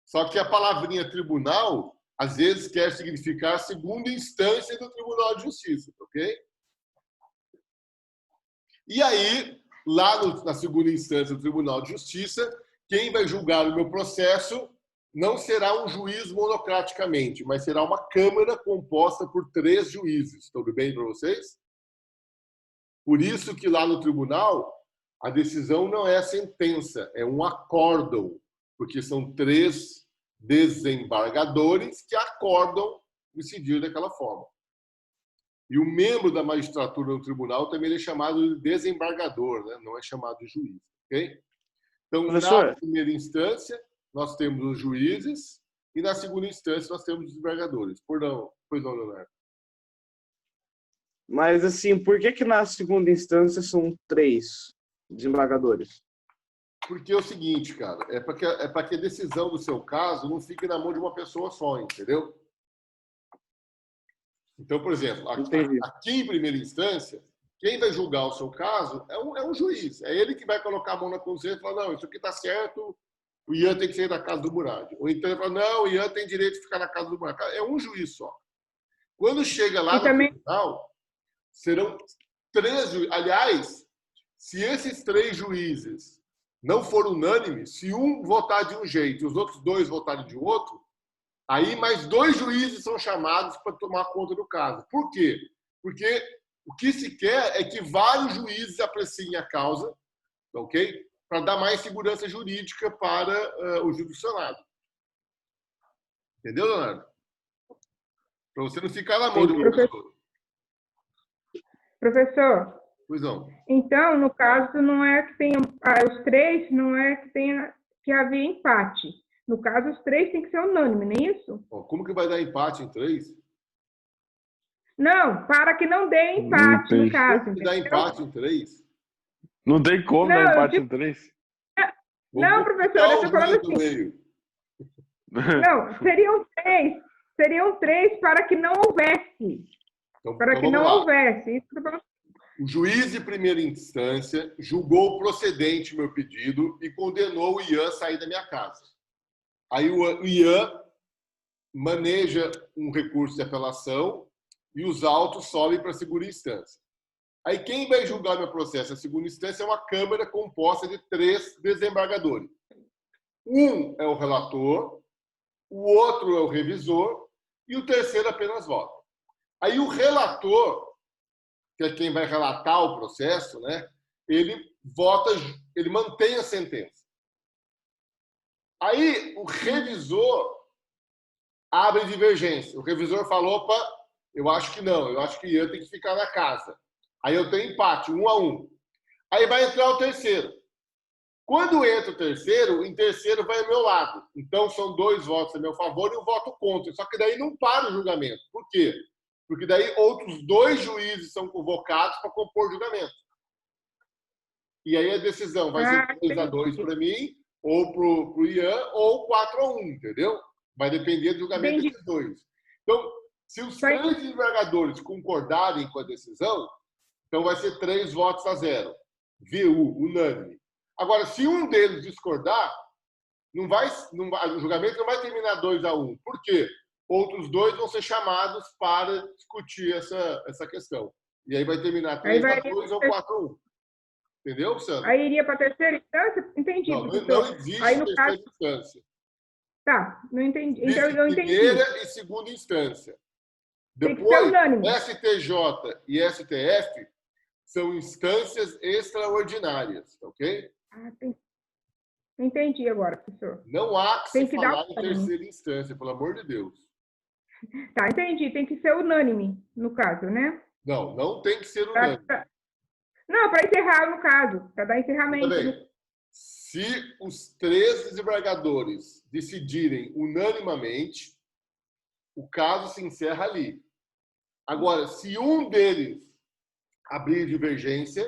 Só que a palavrinha tribunal, às vezes, quer significar segunda instância do Tribunal de Justiça, ok? E aí, lá na segunda instância do Tribunal de Justiça, quem vai julgar o meu processo não será um juiz monocraticamente, mas será uma Câmara composta por 3 juízes. Tudo bem para vocês? Por isso que lá no tribunal, a decisão não é sentença, é um acórdão, porque são 3 desembargadores que acordam decidir daquela forma. E o membro da magistratura no tribunal também é chamado de desembargador, né? Não é chamado de juiz. Okay? Então, professor, na primeira instância, nós temos os juízes e na segunda instância nós temos os desembargadores. Pois não, Leonardo? Mas, assim, por que na segunda instância são 3 desembargadores? Porque é o seguinte, cara, é para que a decisão do seu caso não fique na mão de uma pessoa só, entendeu? Então, por exemplo, aqui em primeira instância, quem vai julgar o seu caso é um juiz. É ele que vai colocar a mão na consciência e falar, não, isso aqui está certo, o Ian tem que sair da casa do Murad. Ou então ele fala, não, o Ian tem direito de ficar na casa do Murad. É um juiz só. Quando chega lá no tribunal, serão 3 juízes. Aliás, se esses 3 juízes não for unânime, se um votar de um jeito e os outros 2 votarem de outro, aí mais 2 juízes são chamados para tomar conta do caso. Por quê? Porque o que se quer é que vários juízes apreciem a causa, ok? Para dar mais segurança jurídica para o jurisdicionado. Entendeu, Leonardo? Para você não ficar na mão de uma pessoa. Professor, Pois não. então, no caso, não é que tenha os três, não é que tenha que haver empate. No caso, os três tem que ser unânime, não é isso? Ó, como que vai dar empate em 3? Não, para que não dê empate, no caso. Como que dá entendeu? empate em 3? Não tem como Não, dar eu empate digo- em 3. Não, professor, eu estou falando do assim. meio. Não, seriam três para que não houvesse. Então, Para que vamos não lá. houvesse. Isso que eu tô falando. O juiz de primeira instância julgou procedente meu pedido e condenou o Ian a sair da minha casa. Aí o Ian maneja um recurso de apelação e os autos sobem para a segunda instância. Aí quem vai julgar meu processo na segunda instância é uma Câmara composta de 3 desembargadores. Um é o relator, o outro é o revisor e o terceiro apenas vota. Aí o relator, que é quem vai relatar o processo, né, ele vota, ele mantém a sentença. Aí o revisor abre divergência. O revisor falou, opa, eu acho que não, eu acho que Ian tem que ficar na casa. Aí eu tenho empate, 1-1. Aí vai entrar o terceiro. Quando entra o terceiro, em terceiro vai ao meu lado. Então são 2 votos a meu favor e um voto contra. Só que daí não para o julgamento. Por quê? Porque daí outros 2 juízes são convocados para compor o julgamento. E aí a decisão vai ser 3-2 para mim, ou para o Ian, ou 4-1, entendeu? Vai depender do julgamento desses 2. Então, se os 3 desembargadores concordarem com a decisão, então vai ser 3-0. VU, unânime. Agora, se um deles discordar, o julgamento não vai terminar 2-1. Por quê? Outros 2 vão ser chamados para discutir essa questão. E aí vai terminar 3-2 ou 4-1. Entendeu, Sandra? Aí iria para a terceira instância? Entendi. Não existe aí, no terceira caso... instância. Tá, não entendi. Existe Então, eu não entendi. primeira e segunda instância. Tem que ser Depois, unânime. STJ e STF são instâncias extraordinárias, ok? Entendi agora, professor. Não há que Tem se que falar dar em terceira instância, pelo amor de Deus. Tá, entendi. Tem que ser unânime, no caso, né? Não tem que ser unânime. Não, para encerrar, no caso, para dar encerramento. Também, se os 3 desembargadores decidirem unanimamente, o caso se encerra ali. Agora, se um deles abrir divergência,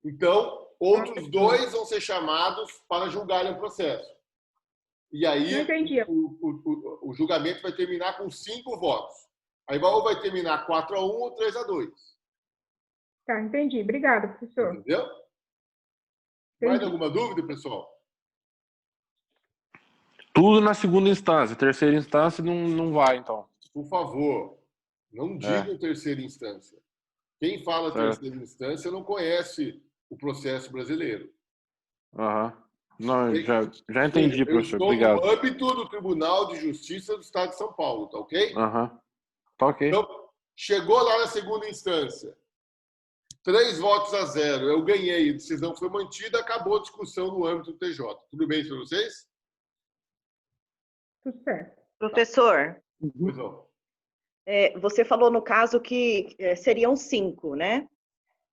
então outros 2 vão ser chamados para julgarem o processo. E aí o julgamento vai terminar com 5 votos. Aí ou vai terminar 4-1 ou 3-2. Tá, entendi. Obrigada, professor. Entendeu? Mais alguma dúvida, pessoal? Tudo na segunda instância. Terceira instância não vai, então. Por favor, não digam terceira instância. Quem fala terceira instância não conhece o processo brasileiro. Não, já entendi, professor. Obrigado. No âmbito do Tribunal de Justiça do Estado de São Paulo, tá ok? Tá ok. Então, chegou lá na segunda instância. 3-0. Eu ganhei. A decisão foi mantida, acabou a discussão no âmbito do TJ. Tudo bem para vocês? Tudo certo. Professor, Pois não. você falou no caso que seriam 5, né?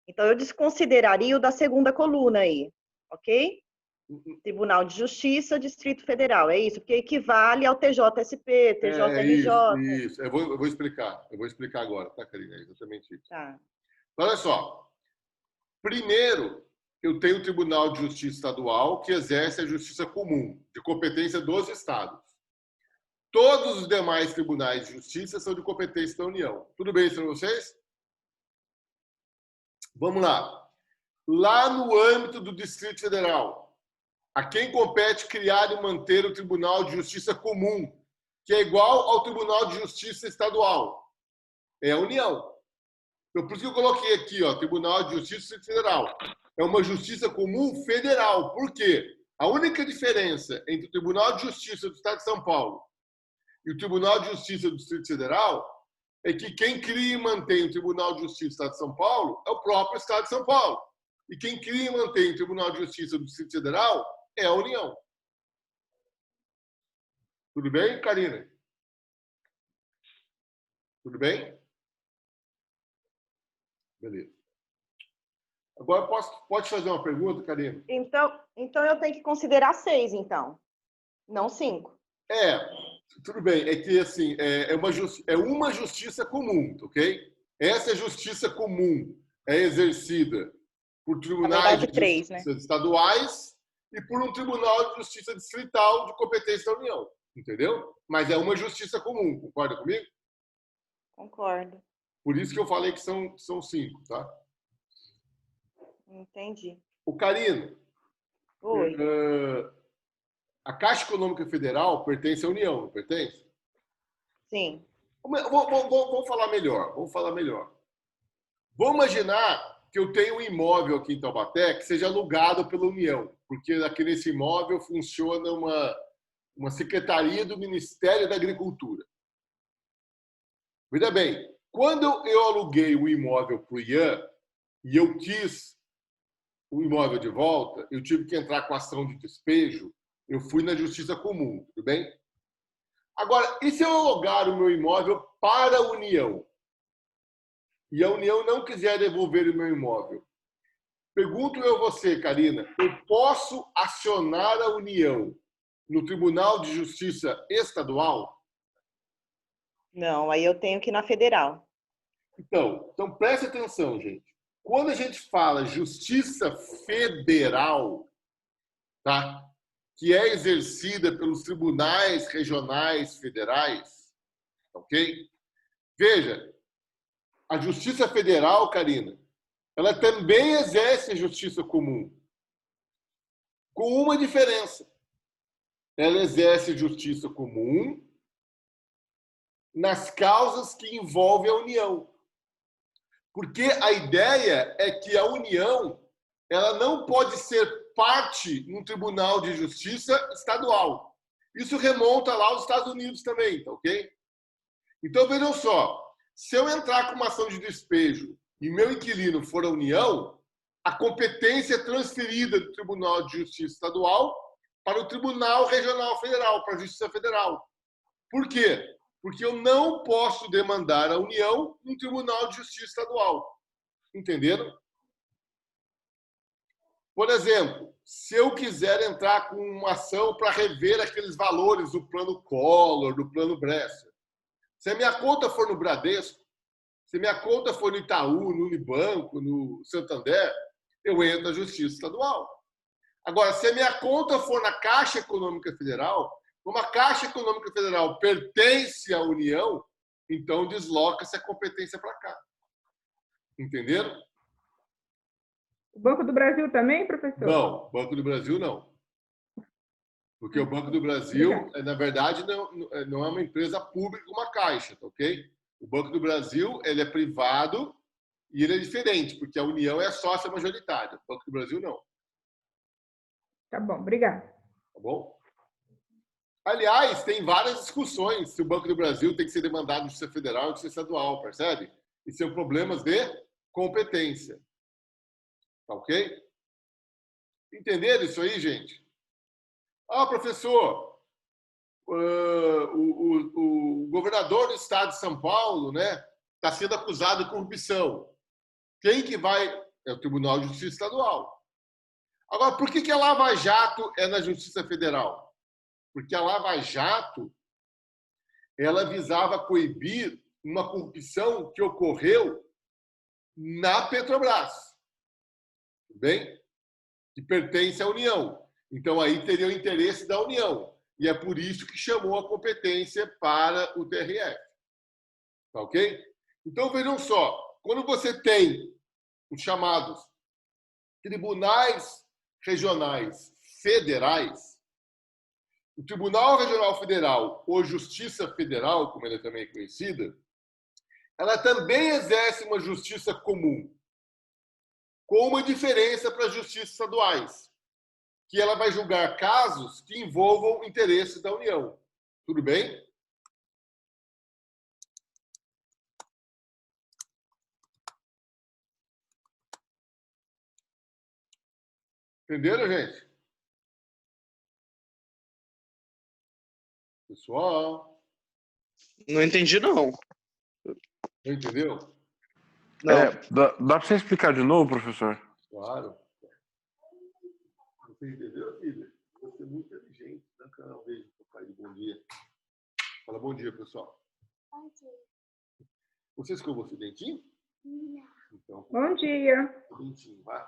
Então, eu desconsideraria o da segunda coluna aí, ok? Tribunal de Justiça, Distrito Federal, é isso? Porque equivale ao TJSP, TJRJ. Isso. Eu vou explicar. Eu vou explicar agora, tá, Karina? É exatamente isso. Tá. Olha só. Primeiro, eu tenho o Tribunal de Justiça Estadual, que exerce a justiça comum, de competência dos estados. Todos os demais tribunais de justiça são de competência da União. Tudo bem para vocês? Vamos lá. Lá no âmbito do Distrito Federal, a quem compete criar e manter o Tribunal de Justiça Comum, que é igual ao Tribunal de Justiça Estadual. É a União. Então, por isso que eu coloquei aqui, ó, Tribunal de Justiça Federal. É uma justiça comum federal. Por quê? A única diferença entre o Tribunal de Justiça do Estado de São Paulo e o Tribunal de Justiça do Distrito Federal é que quem cria e mantém o Tribunal de Justiça do Estado de São Paulo é o próprio Estado de São Paulo. E quem cria e mantém o Tribunal de Justiça do Distrito Federal é a União. Tudo bem, Karina? Tudo bem? Beleza. Agora, pode fazer uma pergunta, Karina? Então eu tenho que considerar 6, então, não 5. Tudo bem. É que, assim, é uma justiça comum, ok? Essa justiça comum é exercida por tribunais de 3, justiça estaduais e por um tribunal de justiça distrital de competência da União, entendeu? Mas é uma justiça comum, concorda comigo? Concordo. Por isso que eu falei que são 5, tá? Entendi. O Karina, Oi. a Caixa Econômica Federal pertence à União, não pertence? Sim. Vamos falar melhor. Vamos imaginar que eu tenho um imóvel aqui em Taubaté que seja alugado pela União, porque aqui nesse imóvel funciona uma secretaria do Ministério da Agricultura. Veja bem, quando eu aluguei o imóvel para o Ian e eu quis o imóvel de volta, eu tive que entrar com ação de despejo, eu fui na Justiça Comum, tudo bem? Agora, e se eu alugar o meu imóvel para a União? E a União não quiser devolver o meu imóvel? Pergunto eu a você, Karina, eu posso acionar a União no Tribunal de Justiça Estadual? Não, aí eu tenho que ir na federal. Então preste atenção, gente. Quando a gente fala justiça federal, tá? Que é exercida pelos tribunais regionais federais, ok? Veja, a justiça federal, Karina, ela também exerce a justiça comum, com uma diferença. Ela exerce justiça comum nas causas que envolvem a União. Porque a ideia é que a União ela não pode ser parte num tribunal de justiça estadual. Isso remonta lá aos Estados Unidos também, tá ok? Então, vejam só, se eu entrar com uma ação de despejo e meu inquilino for a União, a competência é transferida do Tribunal de Justiça Estadual para o Tribunal Regional Federal, para a Justiça Federal. Por quê? Porque eu não posso demandar a União no Tribunal de Justiça Estadual. Entenderam? Por exemplo, se eu quiser entrar com uma ação para rever aqueles valores do plano Collor, do plano Bresser, se a minha conta for no Bradesco, se a minha conta for no Itaú, no Unibanco, no Santander, eu entro na Justiça Estadual. Agora, se a minha conta for na Caixa Econômica Federal, como a Caixa Econômica Federal pertence à União, então desloca-se a competência para cá. Entenderam? O Banco do Brasil também, professor? Não, Banco do Brasil não. Porque o Banco do Brasil, na verdade, não é uma empresa pública como a Caixa, tá ok? O Banco do Brasil ele é privado e ele é diferente, porque a União é sócia majoritária. O Banco do Brasil não. Tá bom, obrigada. Tá bom? Aliás, tem várias discussões se o Banco do Brasil tem que ser demandado de justiça federal ou de justiça estadual, percebe? E são problemas de competência. Tá ok? Entenderam isso aí, gente? Ah, professor, o governador do estado de São Paulo, né, está sendo acusado de corrupção. Quem que vai? É o Tribunal de Justiça Estadual. Agora, por que a Lava Jato é na Justiça Federal? Porque a Lava Jato ela visava coibir uma corrupção que ocorreu na Petrobras, tudo bem? Que pertence à União. Então, aí teria o interesse da União. E é por isso que chamou a competência para o TRF. Tá ok? Então, vejam só. Quando você tem os chamados tribunais regionais federais, o Tribunal Regional Federal, ou Justiça Federal, como ela também é conhecida, ela também exerce uma justiça comum, com uma diferença para as justiças estaduais, que ela vai julgar casos que envolvam interesses da União. Tudo bem? Entenderam, gente? Pessoal? Não entendi, não. Entendeu? Não. Dá para você explicar de novo, professor? Claro. Você entendeu, filha? Você é muito inteligente. Dá um canal, beijo, papai. Bom dia. Fala bom dia, pessoal. Bom dia. Você escovou seu dentinho? Não. Então, Bom dia. dentinho, vai.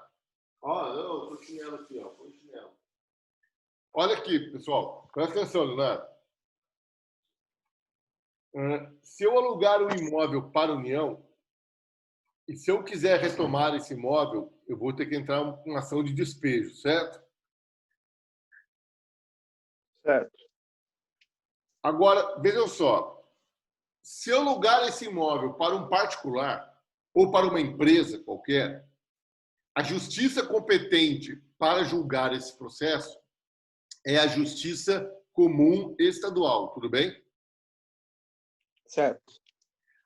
Ó, não, tô chinelo aqui, ó. Põe chinelo. Olha aqui, pessoal. Presta atenção, Leonardo. Se eu alugar um imóvel para a União, e se eu quiser retomar esse imóvel, eu vou ter que entrar com uma ação de despejo, certo? Certo. Agora, vejam só. Se eu alugar esse imóvel para um particular ou para uma empresa qualquer, a justiça competente para julgar esse processo é a Justiça Comum Estadual, tudo bem? Certo.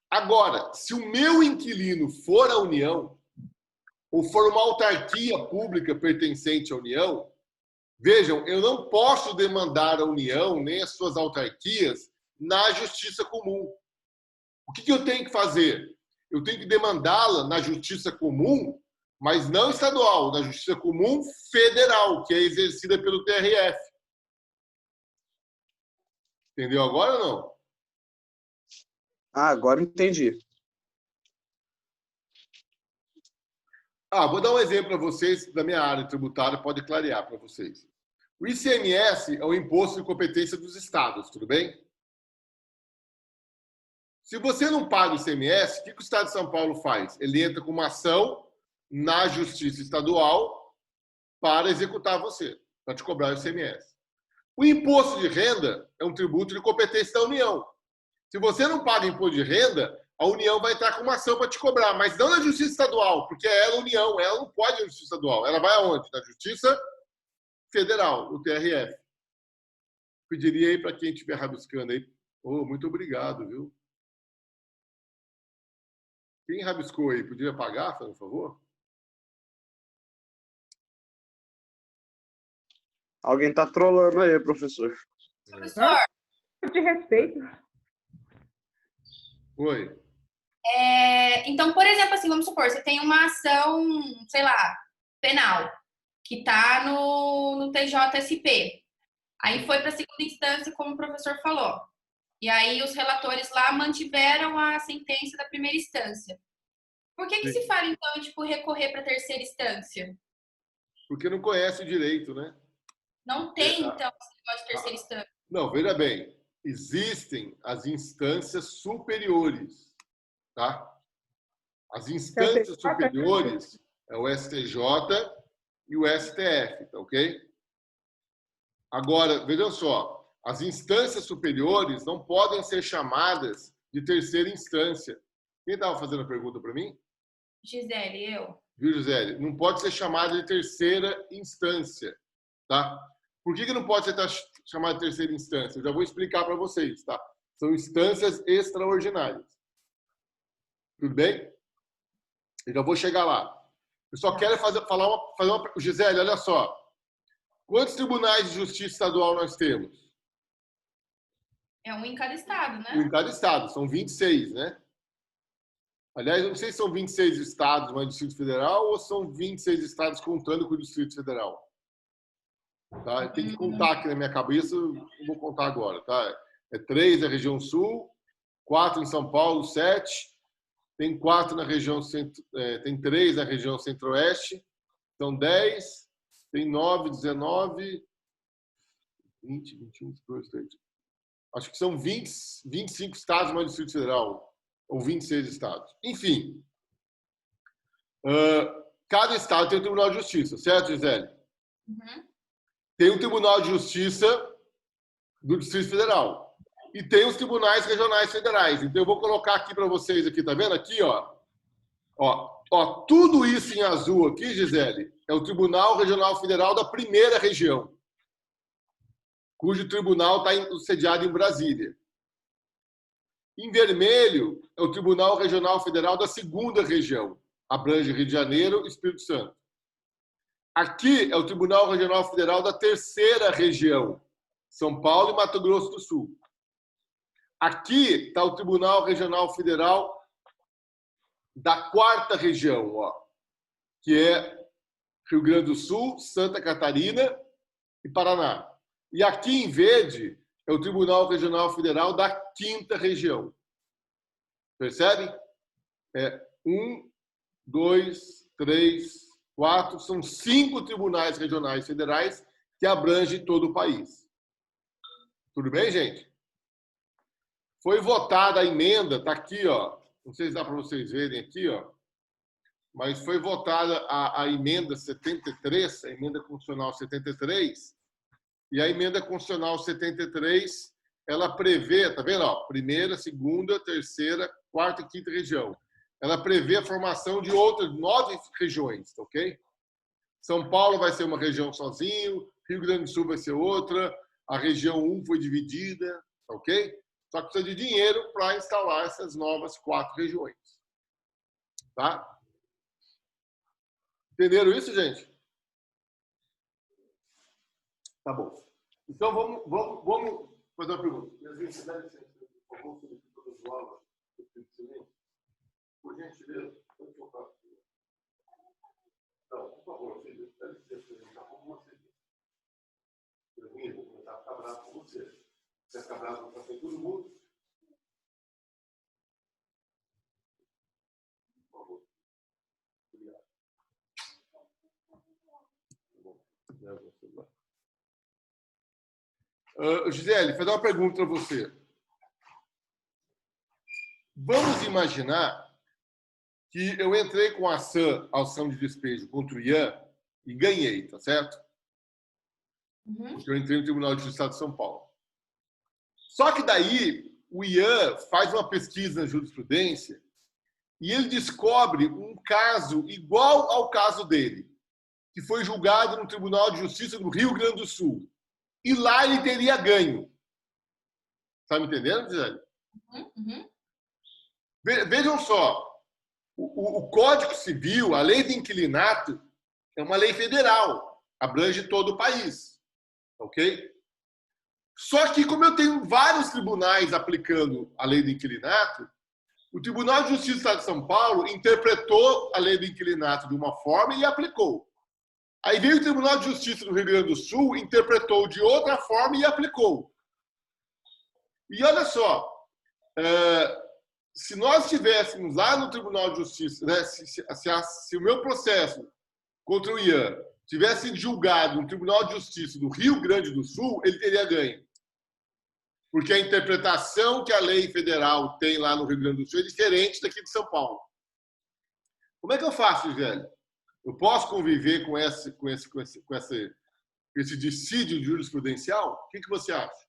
Agora, se o meu inquilino for a União, ou for uma autarquia pública pertencente à União, vejam, eu não posso demandar a União nem as suas autarquias na Justiça Comum. O que eu tenho que fazer? Eu tenho que demandá-la na Justiça Comum, mas não estadual, na Justiça Comum Federal, que é exercida pelo TRF. Entendeu agora ou não? Ah, agora entendi. Vou dar um exemplo para vocês da minha área tributária, pode clarear para vocês. O ICMS é o imposto de competência dos estados, tudo bem? Se você não paga o ICMS, o que o Estado de São Paulo faz? Ele entra com uma ação na Justiça Estadual para executar você, para te cobrar o ICMS. O imposto de renda é um tributo de competência da União. Se você não paga imposto de renda, a União vai entrar com uma ação para te cobrar, mas não na Justiça Estadual, porque ela é a União, ela não pode ir na Justiça Estadual. Ela vai aonde? Na Justiça Federal, no TRF. Pediria aí para quem estiver rabiscando aí, muito obrigado, viu? Quem rabiscou aí, podia pagar, por favor? Alguém tá trolando aí, professor. Professor, De respeito. Oi. Então, por exemplo, assim, vamos supor, você tem uma ação, sei lá, penal, que está no TJSP. Aí foi para a segunda instância, como o professor falou. E aí os relatores lá mantiveram a sentença da primeira instância. Por que se fala, então, tipo, recorrer para a terceira instância? Porque não conhece o direito, né? Não tem, então, esse negócio de terceira instância. Não, veja bem. Existem as instâncias superiores, tá? As instâncias superiores é o STJ e o STF, tá ok? Agora, vejam só, as instâncias superiores não podem ser chamadas de terceira instância. Quem estava fazendo a pergunta para mim? Gisele, eu. Viu, Gisele? Não pode ser chamada de terceira instância, tá? Por que não pode ser chamada de terceira instância? Eu já vou explicar para vocês, tá? São instâncias extraordinárias. Tudo bem? Eu já vou chegar lá. Eu só quero fazer uma... Gisele, olha só. Quantos tribunais de justiça estadual nós temos? É um em cada estado, né? Um em cada estado. São 26, né? Aliás, eu não sei se são 26 estados mais o Distrito Federal ou são 26 estados contando com o Distrito Federal. Tá? Tem que contar aqui na minha cabeça, eu vou contar agora. Tá? 3 na região sul, 4 em São Paulo, 7. Tem 4 na região tem 3 na região centro-oeste. São 10. Tem 9, 19, 20, 21, 22, 23. Acho que são 25 estados mais o Distrito Federal. Ou 26 estados. Enfim. Cada estado tem um Tribunal de Justiça, certo, Gisele? Uhum. Tem um Tribunal de Justiça do Distrito Federal. E tem os tribunais regionais federais. Então, eu vou colocar aqui para vocês, aqui, tá vendo? Aqui, ó. Ó, tudo isso em azul aqui, Gisele, é o Tribunal Regional Federal da primeira região, cujo tribunal está sediado em Brasília. Em vermelho, é o Tribunal Regional Federal da segunda região, abrange Rio de Janeiro e Espírito Santo. Aqui é o Tribunal Regional Federal da terceira região, São Paulo e Mato Grosso do Sul. Aqui está o Tribunal Regional Federal da quarta região, ó, que é Rio Grande do Sul, Santa Catarina e Paraná. E aqui em verde é o Tribunal Regional Federal da quinta região. Percebe? 1, 2, 3, 4, são 5 tribunais regionais federais que abrangem todo o país. Tudo bem, gente? Foi votada a emenda, está aqui, ó. Não sei se dá para vocês verem aqui, ó. Mas foi votada a emenda 73, a emenda constitucional 73, e a emenda constitucional 73, ela prevê, tá vendo, ó, primeira, segunda, terceira, quarta e quinta região. Ela prevê a formação de outras 9 regiões, ok? São Paulo vai ser uma região sozinho, Rio Grande do Sul vai ser outra, a região 1 foi dividida, ok? Só que precisa de dinheiro para instalar essas novas 4 regiões. Tá? Entenderam isso, gente? Tá bom. Então, vamos fazer uma pergunta. Por gentileza, pode colocar. Não, por favor, filho, dá licença, está com você. Eu vou começar a ficar bravo com você. Você ficar bravo com todo mundo? Por favor. Obrigado. Gisele, vou fazer uma pergunta para você. Vamos imaginar que eu entrei com a ação de despejo contra o Ian e ganhei, tá certo? Porque eu entrei no Tribunal de Justiça de São Paulo. Só que daí o Ian faz uma pesquisa na jurisprudência e ele descobre um caso igual ao caso dele, que foi julgado no Tribunal de Justiça do Rio Grande do Sul. E lá ele teria ganho. Tá me entendendo, Gisele? Vejam só, o Código Civil, a lei de inquilinato, é uma lei federal, abrange todo o país, ok? Só que, como eu tenho vários tribunais aplicando a lei de inquilinato, o Tribunal de Justiça do Estado de São Paulo interpretou a lei do inquilinato de uma forma e aplicou. Aí veio o Tribunal de Justiça do Rio Grande do Sul, interpretou de outra forma e aplicou. E olha só, se nós estivéssemos lá no Tribunal de Justiça, né, se o meu processo contra o Ian tivesse julgado no Tribunal de Justiça do Rio Grande do Sul, ele teria ganho. Porque a interpretação que a lei federal tem lá no Rio Grande do Sul é diferente daqui de São Paulo. Como é que eu faço, Gisele? Eu posso conviver com esse dissídio jurisprudencial? O que você acha?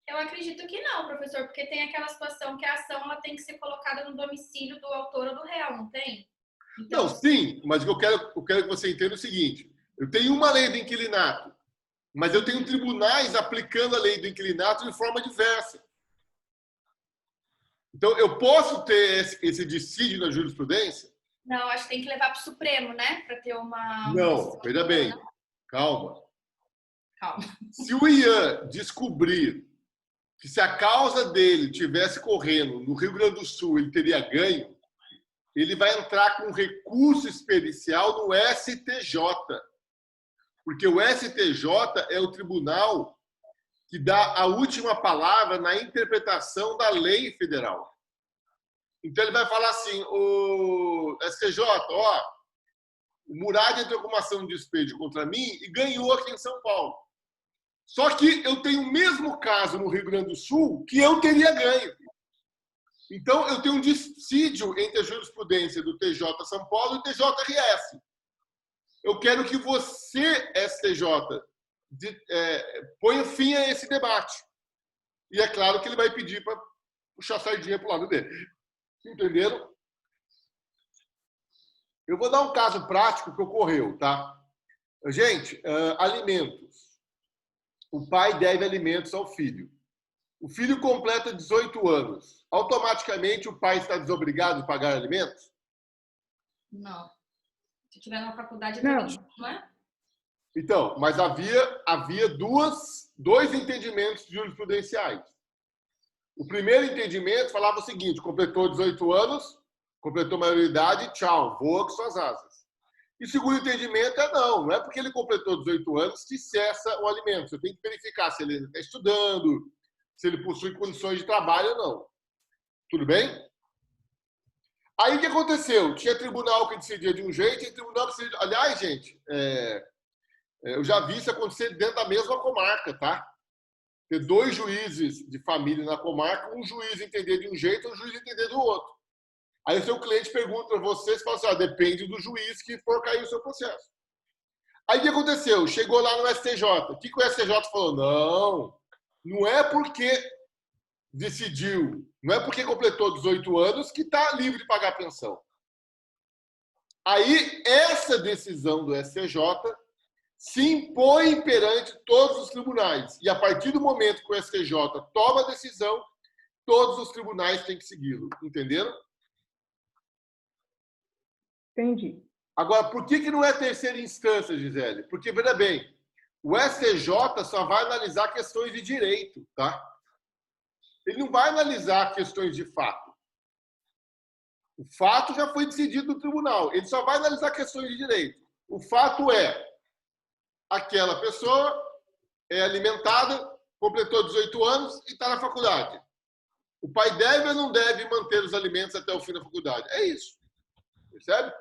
Eu acredito que não, professor, porque tem aquela situação que a ação ela tem que ser colocada no domicílio do autor ou do réu, não tem? Então... Não, sim, mas eu quero que você entenda o seguinte. Eu tenho uma lei do inquilinato, mas eu tenho tribunais aplicando a lei do inquilinato de forma diversa. Então, eu posso ter esse dissídio na jurisprudência? Não, acho que tem que levar para o Supremo, né? Para ter uma... Não, veja bem. Calma. Calma. Se o Ian descobrir que se a causa dele tivesse correndo no Rio Grande do Sul, ele teria ganho, ele vai entrar com um recurso expericial no STJ. Porque o STJ é o tribunal que dá a última palavra na interpretação da lei federal. Então ele vai falar assim, o STJ, ó, o Murad entrou com uma ação de despejo contra mim e ganhou aqui em São Paulo. Só que eu tenho o mesmo caso no Rio Grande do Sul que eu teria ganho. Então eu tenho um dissídio entre a jurisprudência do TJ São Paulo e o TJRS. Eu quero que você, STJ, ponha fim a esse debate. E é claro que ele vai pedir para puxar a sardinha para o lado dele. Entenderam? Eu vou dar um caso prático que ocorreu, tá? Gente, alimentos. O pai deve alimentos ao filho. O filho completa 18 anos. Automaticamente o pai está desobrigado a pagar alimentos? Não. Se tiver numa faculdade, não é? Então, mas havia dois entendimentos jurisprudenciais. O primeiro entendimento falava o seguinte: completou 18 anos, Completou a maioridade, tchau, voa com suas asas. E segundo entendimento não é porque ele completou 18 anos que cessa o alimento. Você tem que verificar se ele está estudando, se ele possui condições de trabalho ou não. Tudo bem? Aí o que aconteceu? Tinha tribunal que decidia de um jeito e tribunal que decidia... Aliás, gente, eu já vi isso acontecer dentro da mesma comarca, tá? Ter 2 juízes de família na comarca, um juiz entender de um jeito e um juiz entender do outro. Aí o seu cliente pergunta para você, você fala assim, depende do juiz que for cair o seu processo. Aí o que aconteceu? Chegou lá no STJ. O que o STJ falou? Não é porque decidiu, não é porque completou 18 anos que está livre de pagar pensão. Aí essa decisão do STJ se impõe perante todos os tribunais. E a partir do momento que o STJ toma a decisão, todos os tribunais têm que segui-lo. Entenderam? Entendi. Agora, por que não é terceira instância, Gisele? Porque, veja bem, o STJ só vai analisar questões de direito, tá? Ele não vai analisar questões de fato. O fato já foi decidido no tribunal. Ele só vai analisar questões de direito. O fato é, aquela pessoa é alimentada, completou 18 anos e está na faculdade. O pai deve ou não deve manter os alimentos até o fim da faculdade? É isso. Percebe?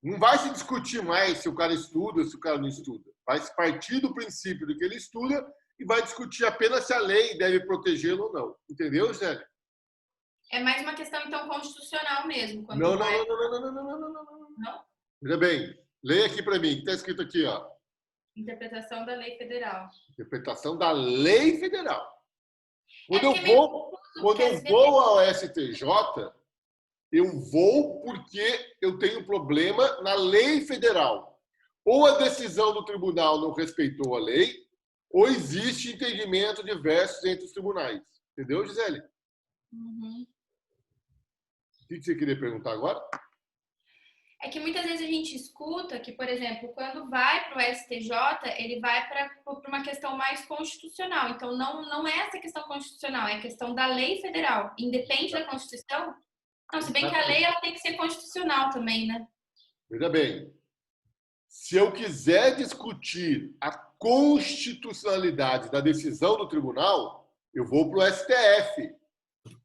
Não vai se discutir mais se o cara estuda ou se o cara não estuda. Vai se partir do princípio do que ele estuda e vai discutir apenas se a lei deve protegê-lo ou não. Entendeu, Gisele? É mais uma questão, então, constitucional mesmo. Não. Não? Veja bem, leia aqui para mim, que está escrito aqui, ó. Interpretação da lei federal. Interpretação da lei federal. Quando eu vou ao STJ, eu vou porque eu tenho problema na lei federal. Ou a decisão do tribunal não respeitou a lei, ou existe entendimento diversos entre os tribunais. Entendeu, Gisele? Uhum. O que você queria perguntar agora? É que muitas vezes a gente escuta que, por exemplo, quando vai para o STJ, ele vai para uma questão mais constitucional. Então, não é essa questão constitucional, é a questão da lei federal. Independe da Constituição. Não, se bem que a lei ela tem que ser constitucional também, né? Veja bem, se eu quiser discutir a constitucionalidade da decisão do tribunal, eu vou para o STF.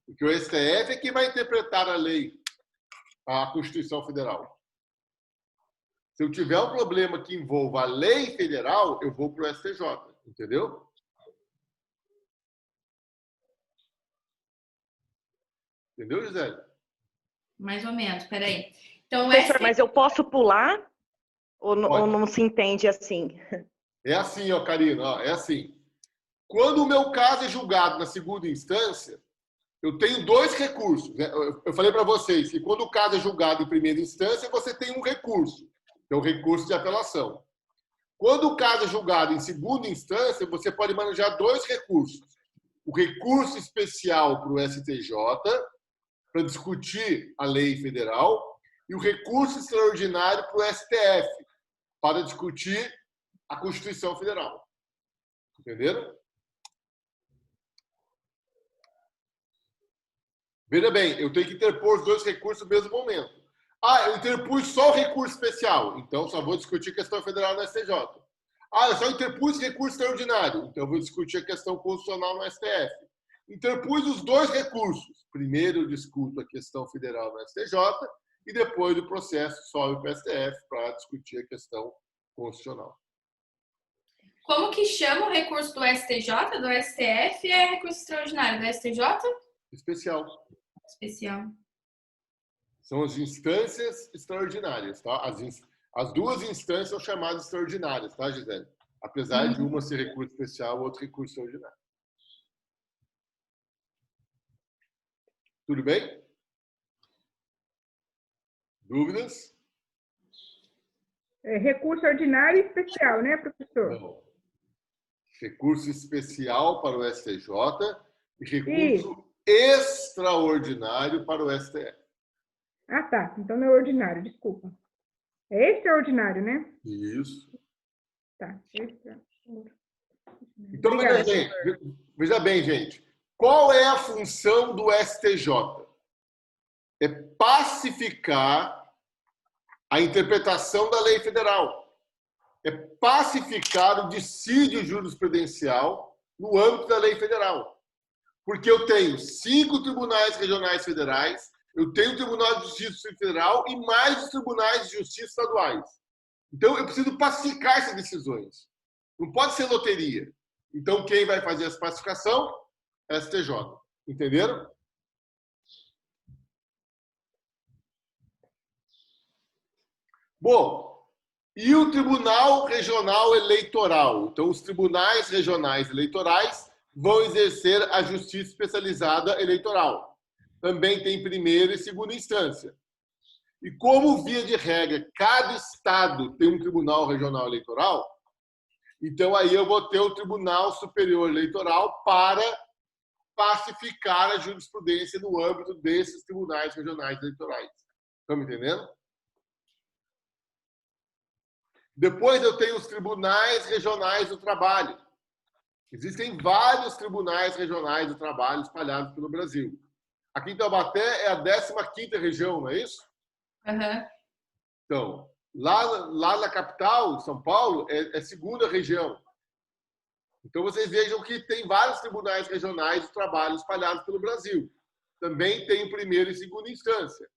Porque o STF é quem vai interpretar a lei, a Constituição Federal. Se eu tiver um problema que envolva a lei federal, eu vou para o STJ. Entendeu? Entendeu, Gisele? Mais ou menos, peraí. Então, Professor, mas eu posso pular? Ou não se entende assim? É assim, ó, Karina, ó, é assim. Quando o meu caso é julgado na segunda instância, eu tenho 2 recursos. Né? Eu falei para vocês que quando o caso é julgado em primeira instância, você tem um recurso, que é o recurso de apelação. Quando o caso é julgado em segunda instância, você pode manejar 2 recursos. O recurso especial para o STJ, para discutir a lei federal, e o recurso extraordinário para o STF, para discutir a Constituição Federal. Entenderam? Veja bem, eu tenho que interpor os 2 recursos no mesmo momento. Eu interpus só o recurso especial, então só vou discutir a questão federal no STJ. Eu só interpus recurso extraordinário, então eu vou discutir a questão constitucional no STF. Interpus os 2 recursos. Primeiro eu discuto a questão federal no STJ e depois do processo sobe para o STF para discutir a questão constitucional. Como que chama o recurso do STJ, do STF, é recurso extraordinário do STJ? Especial. Especial. São as instâncias extraordinárias, tá? As 2 instâncias são chamadas extraordinárias, tá, Gisele? Apesar de uma ser recurso especial, o outro recurso extraordinário. Tudo bem? Dúvidas? Recurso ordinário e especial, né, professor? Não. Recurso especial para o STJ e recurso extraordinário para o STF. Tá. Então não é ordinário, desculpa. É extraordinário, né? Isso. Tá. Então, veja bem, gente. Qual é a função do STJ? é pacificar a interpretação da lei federal. É pacificar o dissídio jurisprudencial no âmbito da lei federal. Porque eu tenho 5 tribunais regionais federais, eu tenho o Tribunal de Justiça Federal e mais os tribunais de justiça estaduais. Então, eu preciso pacificar essas decisões. Não pode ser loteria. Então, quem vai fazer essa pacificação? STJ. Entenderam? Bom, e o Tribunal Regional Eleitoral? Então, os tribunais regionais eleitorais vão exercer a justiça especializada eleitoral. Também tem primeira e segunda instância. E como, via de regra, cada estado tem um Tribunal Regional Eleitoral, então aí eu vou ter o Tribunal Superior Eleitoral para pacificar a jurisprudência no âmbito desses tribunais regionais eleitorais. Estão me entendendo? Depois eu tenho os tribunais regionais do trabalho. Existem vários tribunais regionais do trabalho espalhados pelo Brasil. Aqui em Taubaté é a 15ª região, não é isso? Uhum. Então, lá na capital, São Paulo, é a 2ª região. Então, vocês vejam que tem vários tribunais regionais de trabalho espalhados pelo Brasil. Também tem primeira e segunda instância.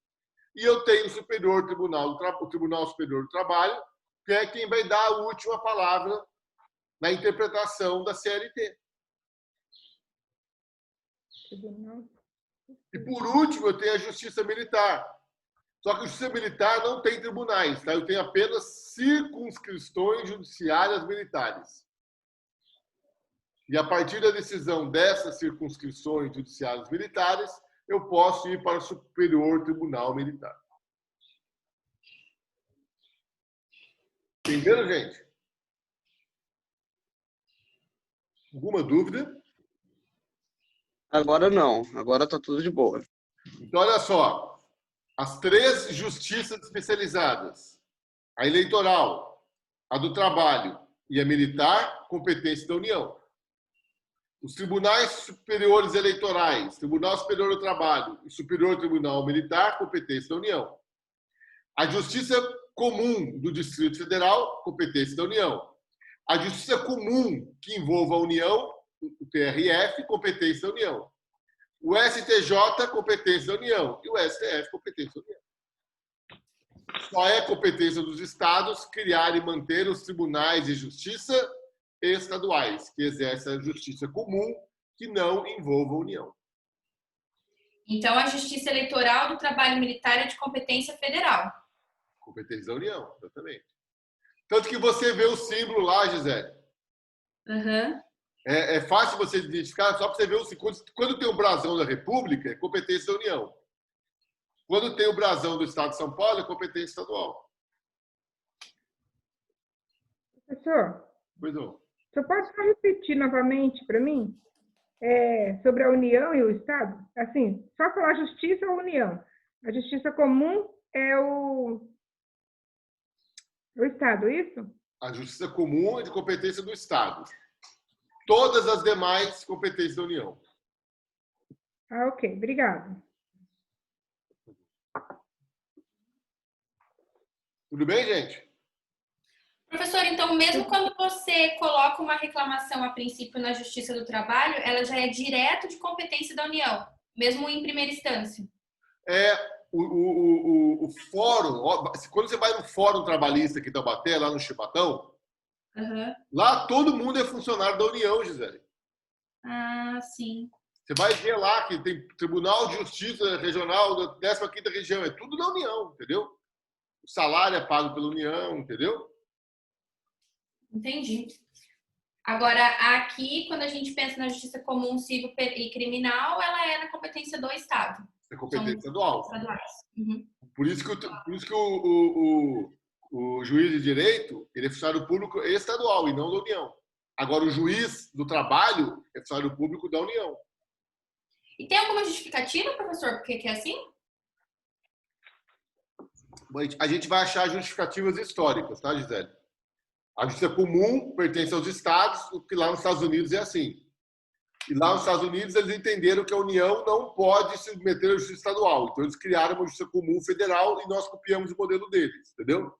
E eu tenho o Tribunal Superior do Trabalho, que é quem vai dar a última palavra na interpretação da CLT. E, por último, eu tenho a Justiça Militar. Só que a Justiça Militar não tem tribunais, tá? Eu tenho apenas circunscrições judiciárias militares. E, a partir da decisão dessas circunscrições judiciárias militares, eu posso ir para o Superior Tribunal Militar. Entenderam, gente? Alguma dúvida? Agora não. Agora está tudo de boa. Então, olha só. As 3 justiças especializadas, a eleitoral, a do trabalho e a militar, competência da União. Os tribunais superiores eleitorais, Tribunal Superior do Trabalho e Superior Tribunal Militar, competência da União. A Justiça Comum do Distrito Federal, competência da União. A Justiça Comum que envolva a União, o TRF, competência da União. O STJ, competência da União. E o STF, competência da União. Só é competência dos estados criar e manter os tribunais de justiça estaduais, que exercem a justiça comum, que não envolva a União. Então, a Justiça Eleitoral do Trabalho Militar é de competência federal. Competência da União, exatamente. Tanto que você vê o símbolo lá, Gisele. Uhum. É fácil você identificar, só para você ver o símbolo. Quando tem o brasão da República, é competência da União. Quando tem o brasão do Estado de São Paulo, é competência estadual. Professor, Pois não. você pode só repetir novamente para mim sobre a União e o Estado? Assim, só falar Justiça ou União. A Justiça Comum é o Estado, isso? A Justiça Comum é de competência do Estado. Todas as demais, competência da União. Ah, ok. Obrigada. Tudo bem, gente? Professor, então, mesmo quando você coloca uma reclamação a princípio na Justiça do Trabalho, ela já é direto de competência da União, mesmo em primeira instância? O fórum, quando você vai no Fórum Trabalhista aqui em Taubaté, lá no Chibatão, Uhum. lá todo mundo é funcionário da União, Gisele. Ah, sim. Você vai ver lá que tem Tribunal de Justiça Regional da 15ª região, é tudo da União, entendeu? O salário é pago pela União, entendeu? Entendi. Agora, aqui, quando a gente pensa na Justiça Comum, Civil e Criminal, ela é na competência do Estado. É competência estadual. Uhum. Por isso que o juiz de direito, ele é funcionário público estadual e não da União. Agora, o juiz do trabalho é funcionário público da União. E tem alguma justificativa, professor, por que é assim? A gente vai achar justificativas históricas, tá, Gisele? A justiça comum pertence aos estados, o que lá nos Estados Unidos é assim. E lá nos Estados Unidos eles entenderam que a União não pode se submeter à justiça estadual. Então eles criaram uma justiça comum federal e nós copiamos o modelo deles, entendeu?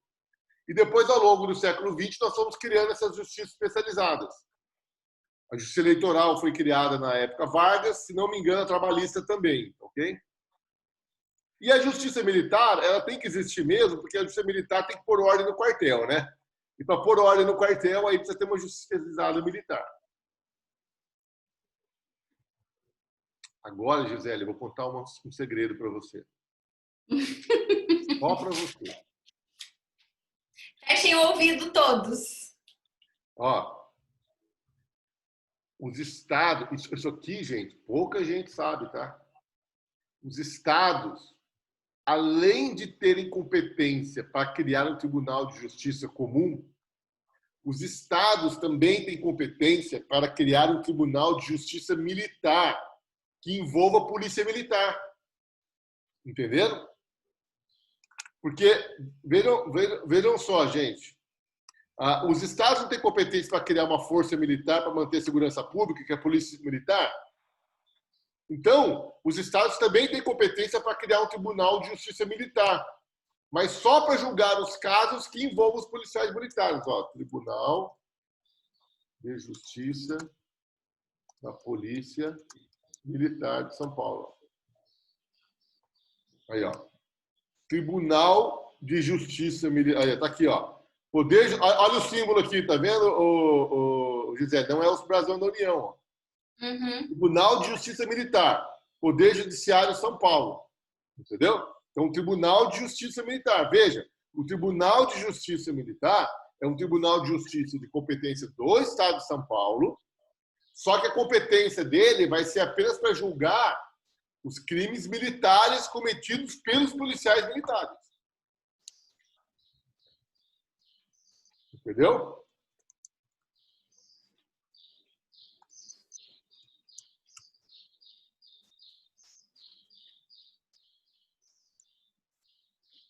E depois, ao longo do século XX, nós fomos criando essas justiças especializadas. A justiça eleitoral foi criada na época Vargas, se não me engano, a trabalhista também, ok? E a justiça militar, ela tem que existir mesmo, porque a justiça militar tem que pôr ordem no quartel, né? E para pôr ordem no quartel, aí precisa ter uma justiça especializada militar. Agora, Gisele, eu vou contar um segredo para você. Só para você. Fechem o ouvido todos. Ó, os estados... Isso aqui, gente, pouca gente sabe, tá? Os estados, além de terem competência para criar um tribunal de justiça comum, os estados também têm competência para criar um tribunal de justiça militar que envolva a polícia militar. Entenderam? Porque, vejam só, gente, os estados não têm competência para criar uma força militar para manter a segurança pública, que é a polícia militar. Então, os estados também têm competência para criar um tribunal de justiça militar, mas só para julgar os casos que envolvam os policiais militares. Ó, Tribunal de Justiça da Polícia Militar de São Paulo. Aí, ó. Tribunal de Justiça Militar. Aí, tá aqui, ó. Poder... Olha o símbolo aqui, tá vendo, o Gisele? Não é o brasão da União, ó. Uhum. Tribunal de Justiça Militar. Poder Judiciário de São Paulo. Entendeu? Então, Tribunal de Justiça Militar. Veja, o Tribunal de Justiça Militar é um tribunal de justiça de competência do Estado de São Paulo, só que a competência dele vai ser apenas para julgar os crimes militares cometidos pelos policiais militares. Entendeu?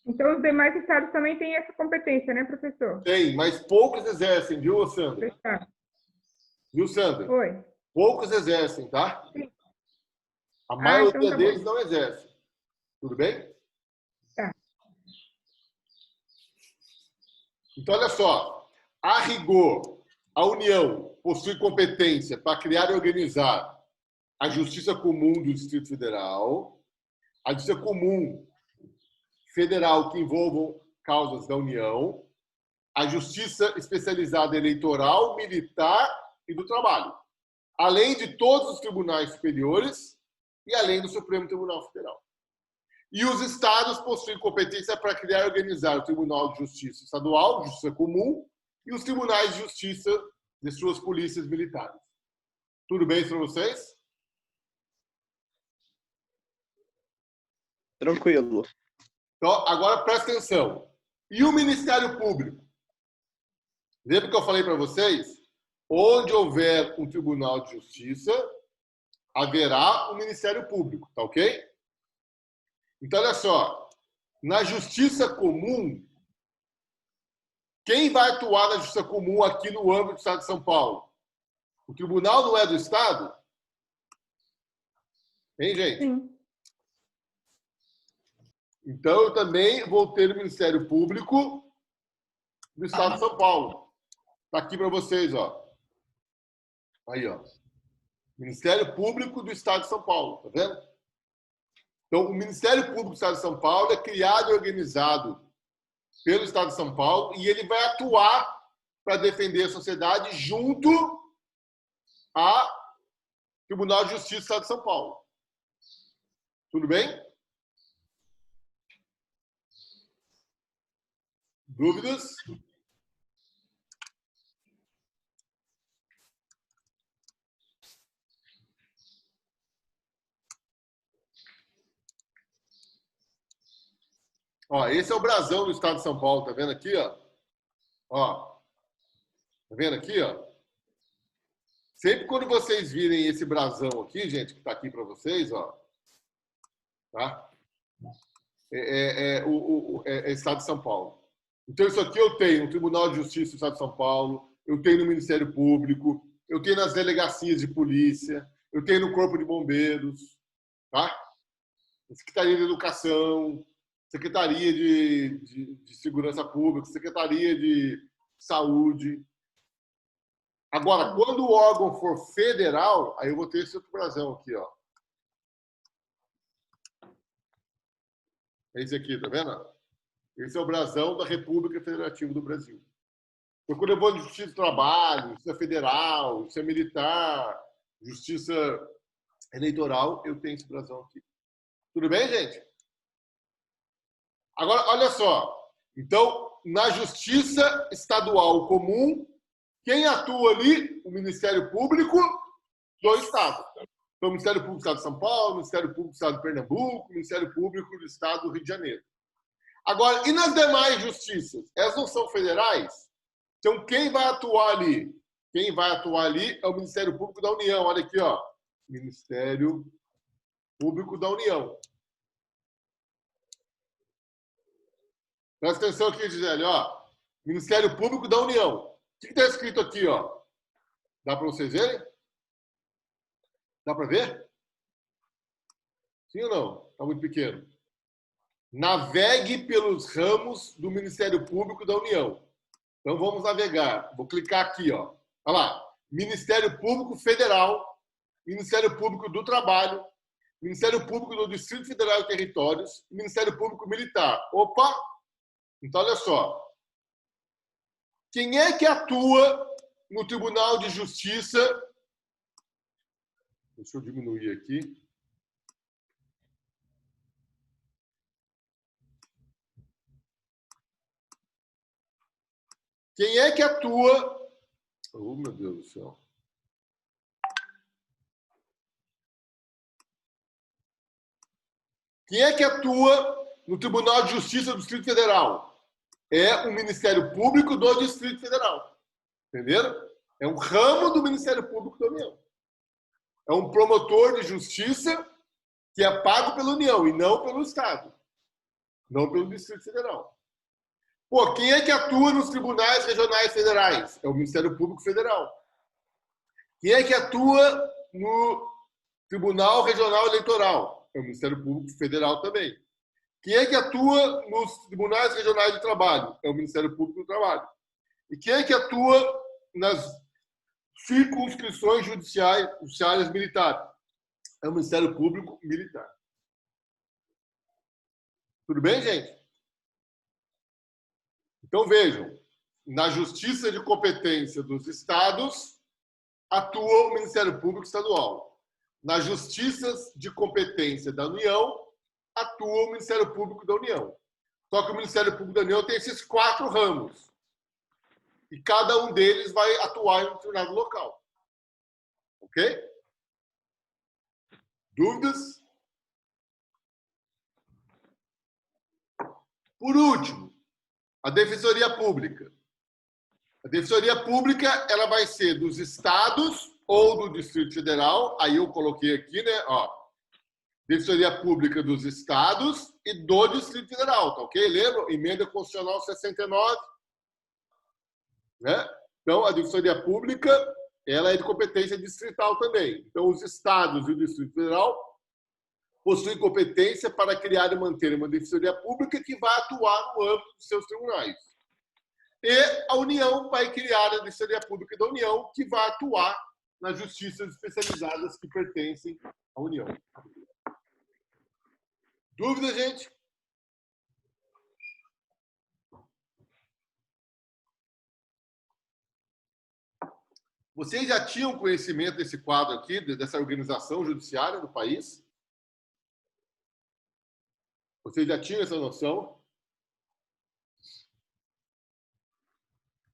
Então, os demais estados também têm essa competência, né, professor? Tem, mas poucos exercem, viu, Sandra? Tá. Viu, Sandra? Oi. Poucos exercem, tá? Sim. A maioria então tá deles bom. não exerce. Tudo bem? Tá. Então, olha só. A rigor, a União possui competência para criar e organizar a Justiça Comum do Distrito Federal, a Justiça Comum Federal que envolvam causas da União, a Justiça Especializada Eleitoral, Militar e do Trabalho, além de todos os tribunais superiores e além do Supremo Tribunal Federal. E os estados possuem competência para criar e organizar o Tribunal de Justiça Estadual, Justiça Comum, e os tribunais de justiça de suas polícias militares. Tudo bem para vocês? Tranquilo. Então, agora presta atenção. E o Ministério Público? Lembra que eu falei para vocês? Onde houver um Tribunal de Justiça, haverá um Ministério Público, tá ok? Então, olha só. Na Justiça Comum, quem vai atuar na Justiça Comum aqui no âmbito do Estado de São Paulo? O Tribunal não é do Estado? Hein, gente? Sim. Então, eu também vou ter o Ministério Público do Estado de São Paulo. Está aqui para vocês, ó. Aí, ó. Ministério Público do Estado de São Paulo, tá vendo? Então, o Ministério Público do Estado de São Paulo é criado e organizado pelo Estado de São Paulo e ele vai atuar para defender a sociedade junto ao Tribunal de Justiça do Estado de São Paulo. Tudo bem? Dúvidas? Ó, esse é o brasão do Estado de São Paulo, tá vendo aqui, ó? Ó. Tá vendo aqui, ó? Sempre quando vocês virem esse brasão aqui, gente, que tá aqui para vocês, ó. Tá? É Estado de São Paulo. Então, isso aqui eu tenho no Tribunal de Justiça do Estado de São Paulo, eu tenho no Ministério Público, eu tenho nas delegacias de polícia, eu tenho no Corpo de Bombeiros, tá? Secretaria de Educação, Secretaria de Segurança Pública, Secretaria de Saúde. Agora, quando o órgão for federal, aí eu vou ter esse outro brasão aqui, ó. Esse aqui, tá vendo? Esse é o brasão da República Federativa do Brasil. Então, quando eu vou de Justiça do Trabalho, Justiça Federal, Justiça Militar, Justiça Eleitoral, eu tenho esse brasão aqui. Tudo bem, gente? Agora, olha só. Então, na Justiça Estadual Comum, quem atua ali? O Ministério Público do Estado. Então, o Ministério Público do Estado de São Paulo, o Ministério Público do Estado de Pernambuco, o Ministério Público do Estado do Rio de Janeiro. Agora, e nas demais justiças? Elas não são federais? Então, quem vai atuar ali? Quem vai atuar ali é o Ministério Público da União. Olha aqui, ó. Ministério Público da União. Presta atenção aqui, Gisele, ó. Ministério Público da União. O que está escrito aqui, ó? Dá para vocês verem? Dá para ver? Sim ou não? Está muito pequeno. Navegue pelos ramos do Ministério Público da União. Então, vamos navegar. Vou clicar aqui, ó. Olha lá. Ministério Público Federal, Ministério Público do Trabalho, Ministério Público do Distrito Federal e Territórios, Ministério Público Militar. Opa! Então, olha só. Quem é que atua no Tribunal de Justiça? Deixa eu diminuir aqui. Quem é que atua? Oh, meu Deus do céu. Quem é que atua no Tribunal de Justiça do Distrito Federal? É o Ministério Público do Distrito Federal. Entenderam? É um ramo do Ministério Público da União. É um promotor de justiça que é pago pela União e não pelo Estado. Não pelo Distrito Federal. Pô, quem é que atua nos tribunais regionais federais? É o Ministério Público Federal. Quem é que atua no Tribunal Regional Eleitoral? É o Ministério Público Federal também. Quem é que atua nos tribunais regionais de trabalho? É o Ministério Público do Trabalho. E quem é que atua nas circunscrições judiciárias militares? É o Ministério Público Militar. Tudo bem, gente? Então, vejam, na justiça de competência dos estados, atua o Ministério Público Estadual. Nas justiças de competência da União, atua o Ministério Público da União. Só que o Ministério Público da União tem esses 4 ramos. E cada um deles vai atuar em um determinado local. Ok? Dúvidas? Por último, a Defensoria Pública. A Defensoria Pública ela vai ser dos estados ou do Distrito Federal. Aí eu coloquei aqui, né? Ó, Defensoria Pública dos estados e do Distrito Federal, tá ok? Lembram? Emenda Constitucional 69. Né? Então, a Defensoria Pública ela é de competência distrital também. Então, os estados e o Distrito Federal possuem competência para criar e manter uma Defensoria Pública que vai atuar no âmbito dos seus tribunais. E a União vai criar a Defensoria Pública da União que vai atuar nas justiças especializadas que pertencem à União. Dúvida, gente? Vocês já tinham conhecimento desse quadro aqui, dessa organização judiciária do país? Vocês já tinham essa noção?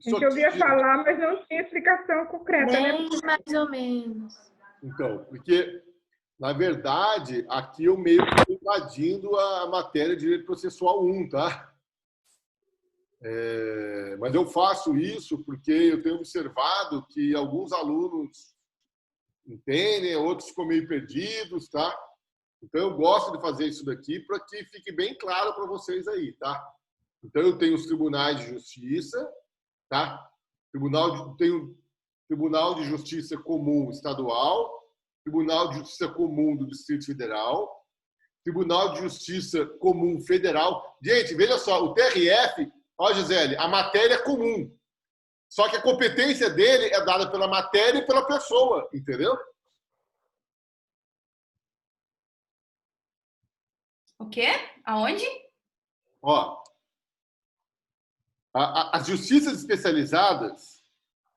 A gente ouvia falar, mas não tinha explicação concreta, Bem, né? mais ou menos. Então, porque, na verdade, aqui eu meio que estou invadindo a matéria de direito processual 1, tá? Mas eu faço isso porque eu tenho observado que alguns alunos entendem, outros ficam meio perdidos, tá? Então eu gosto de fazer isso daqui para que fique bem claro para vocês aí, tá? Então eu tenho os tribunais de justiça, tá? Tenho Tribunal de Justiça Comum Estadual, Tribunal de Justiça Comum do Distrito Federal, Tribunal de Justiça Comum Federal. Gente, veja só, o TRF, ó, Gisele, a matéria é comum. Só que a competência dele é dada pela matéria e pela pessoa, entendeu? O quê? Aonde? Ó, as justiças especializadas,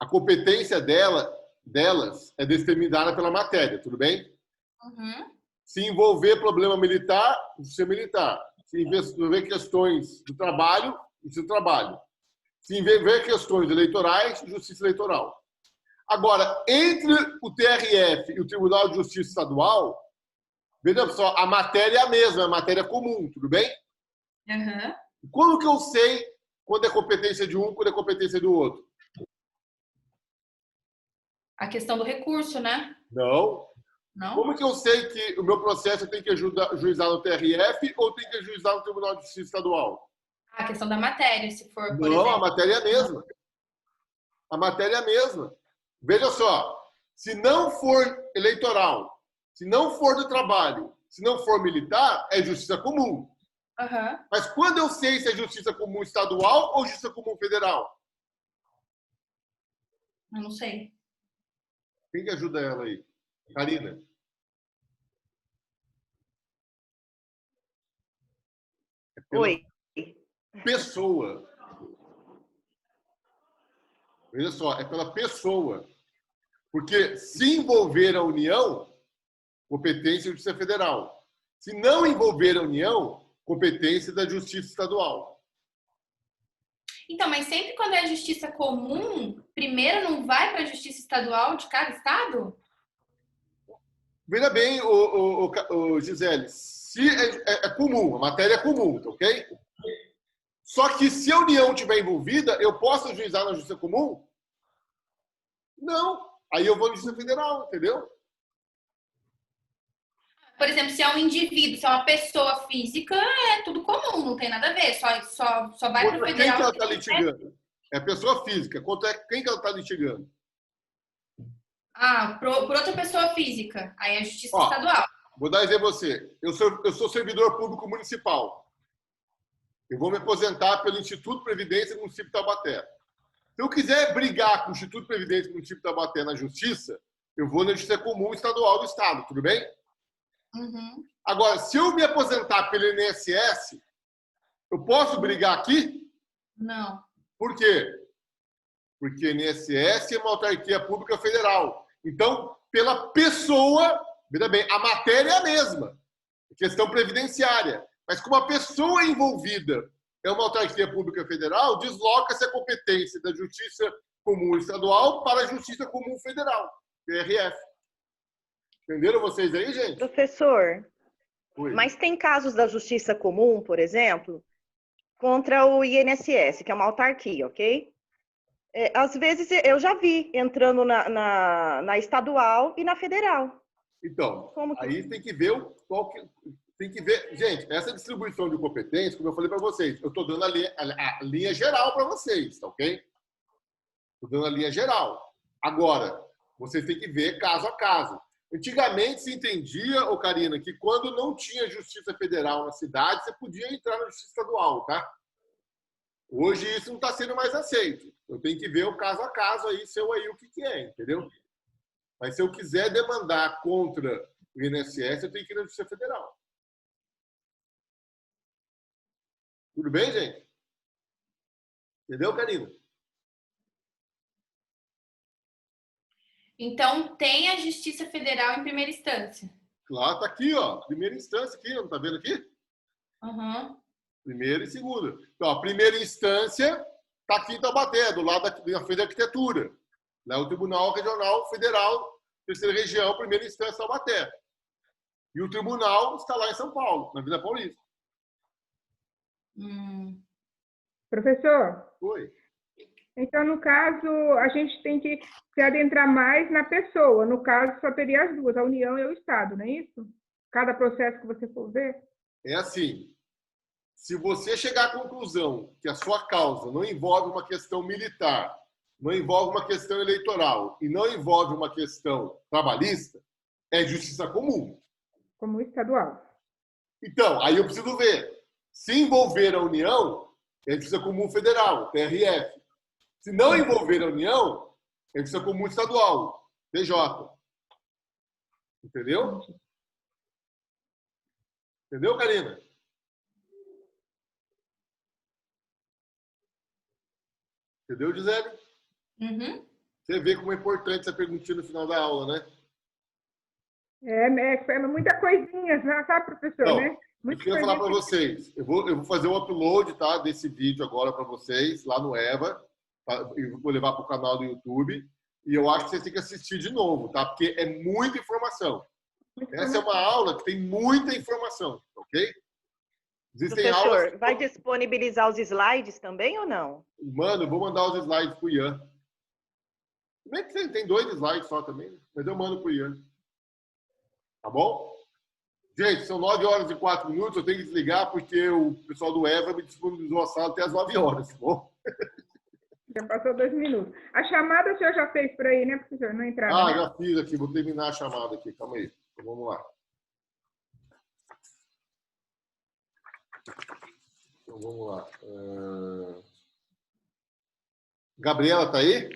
a competência delas é determinada pela matéria, tudo bem? Uhum. Se envolver problema militar, justiça militar. Se envolver questões do trabalho, justiça do trabalho. Se envolver questões eleitorais, justiça eleitoral. Agora, entre o TRF e o Tribunal de Justiça Estadual, veja só, a matéria é a mesma, a matéria é comum, tudo bem? Uhum. Como que eu sei quando é competência de um, quando é competência do outro? A questão do recurso, né? Não. Não? Como que eu sei que o meu processo tem que juizar no TRF ou tem que juizar no Tribunal de Justiça Estadual? A questão da matéria, se for, por Não, exemplo. a matéria é a mesma. A matéria é a mesma. Veja só, se não for eleitoral, se não for do trabalho, se não for militar, é justiça comum. Uhum. Mas quando eu sei se é justiça comum estadual ou justiça comum federal? Eu não sei. Quem que ajuda ela aí? Karina. Oi. Pessoa. Veja só, é pela pessoa. Porque se envolver a União, competência da Justiça Federal. Se não envolver a União, competência da Justiça Estadual. Então, mas sempre quando é justiça comum, primeiro não vai para a justiça estadual de cada estado? Veja bem, Gisele, se é comum, a matéria é comum, tá ok? Só que se a União estiver envolvida, eu posso juizar na Justiça Comum? Não. Aí eu vou na Justiça Federal, entendeu? Por exemplo, se é um indivíduo, se é uma pessoa física, é tudo comum, não tem nada a ver. Só vai para o Quem federal. que ela está litigando? É pessoa física. Quem que ela está litigando? Ah, por outra pessoa física. Aí é justiça estadual. Vou dar exemplo a você. Eu sou servidor público municipal. Eu vou me aposentar pelo Instituto de Previdência do município de Taubaté. Se eu quiser brigar com o Instituto de Previdência do município de Taubaté na justiça, eu vou na Justiça Comum Estadual do Estado, tudo bem? Uhum. Agora, se eu me aposentar pelo INSS, eu posso brigar aqui? Não. Por quê? Porque o INSS é uma autarquia pública federal. Então, pela pessoa, veja bem, a matéria é a mesma, questão previdenciária. Mas como a pessoa envolvida é uma autarquia pública federal, desloca-se a competência da Justiça Comum Estadual para a Justiça Comum Federal, TRF. Entenderam vocês aí, gente? Professor, Oi. mas tem casos da Justiça Comum, por exemplo, contra o INSS, que é uma autarquia, ok? Às vezes eu já vi entrando na estadual e na federal. Então, aí tem que ver tem que ver, gente, essa distribuição de competência, como eu falei para vocês, eu estou dando a linha geral para vocês, tá ok? Estou dando a linha geral. Agora, vocês têm que ver caso a caso. Antigamente se entendia, Karina, que quando não tinha justiça federal na cidade, você podia entrar na justiça estadual, tá? Hoje isso não está sendo mais aceito. Eu tenho que ver o caso a caso aí, o que é, entendeu? Mas se eu quiser demandar contra o INSS, eu tenho que ir na Justiça Federal. Tudo bem, gente? Entendeu, Karina? Então, tem a Justiça Federal em primeira instância. Claro, tá aqui, ó. Primeira instância aqui, não tá vendo aqui? Uhum. Primeira e segunda. Então, a primeira instância tá aqui em Taubaté, do lado da frente da arquitetura. Lá é o Tribunal Regional Federal, terceira região, primeira instância, Taubaté. E o tribunal está lá em São Paulo, na Vila Paulista. Professor? Oi. Então, no caso, a gente tem que se adentrar mais na pessoa. No caso, só teria as duas, a União e o Estado, não é isso? Cada processo que você for ver. É assim, se você chegar à conclusão que a sua causa não envolve uma questão militar, não envolve uma questão eleitoral e não envolve uma questão trabalhista, é justiça comum. Comum estadual. Então, aí eu preciso ver. Se envolver a União, é justiça comum federal, TRF. Se não envolver a União, é justiça comum estadual, TJ. Entendeu? Entendeu, Karina? Entendeu, Gisele? Uhum. Você vê como é importante essa perguntinha no final da aula, né? É muita coisinha, sabe, professor, Então, né? eu queria falar para vocês. Eu vou fazer o upload, tá, desse vídeo agora para vocês, lá no EVA. Tá? Eu vou levar para o canal do YouTube. E eu acho que vocês têm que assistir de novo, tá? Porque é muita informação. Essa é uma aula que tem muita informação, ok? Existem Professor, aulas... vai disponibilizar os slides também ou não? Mano, eu vou mandar os slides pro Ian. Como é que tem 2 slides só também? Mas eu mando pro Ian. Tá bom? Gente, são 9h04, eu tenho que desligar porque o pessoal do EVA me disponibilizou a sala até as 9h, tá bom? Já passou 2 minutos. A chamada o senhor já fez por aí, né, professor? Não entrava, Ah, né? já fiz aqui. Vou terminar a chamada aqui. Calma aí. Então, vamos lá. Então, vamos lá. Gabriela tá aí?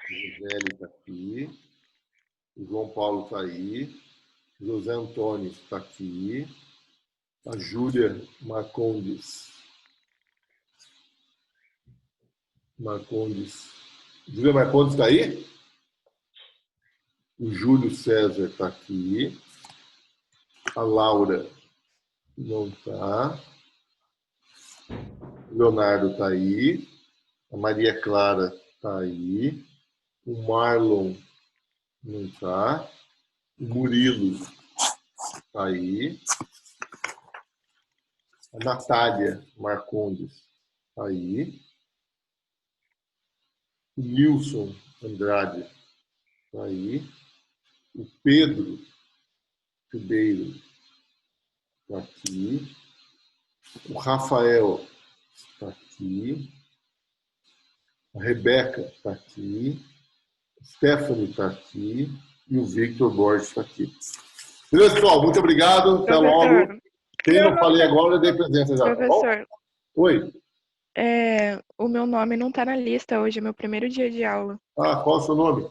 Gisele está aqui. O João Paulo está aí. José Antônio está aqui. A Júlia Marcondes. Júlia Marcondes está aí? O Júlio César está aqui. A Laura não está. O Leonardo está aí. A Maria Clara está aí. O Marlon não está. O Murilo está aí. A Natália Marcondes está aí. O Nilson Andrade está aí. O Pedro Ribeiro está aqui. O Rafael está aqui. A Rebeca está aqui. A Stephanie está aqui. E o Victor Borges está aqui. Beleza, pessoal? Muito obrigado. Até logo. Quem não falei agora, eu dei presença já. Professor. Tá bom? Oi. O meu nome não está na lista hoje, é meu primeiro dia de aula. Ah, qual é o seu nome?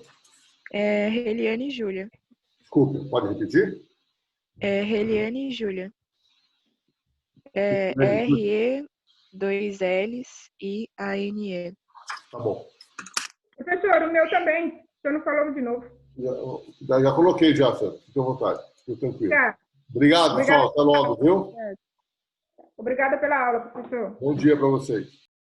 É Reliane Júlia. Desculpa, pode repetir? É Reliane Júlia. É R-E, 2 L's e A-N-E. Tá bom. Professor, o meu também. O senhor não falou de novo. Já coloquei já, Sandra. Fique à vontade. Fique tranquilo. Tá. Obrigado, pessoal. Até logo, viu? Obrigada pela aula, professor. Bom dia para vocês.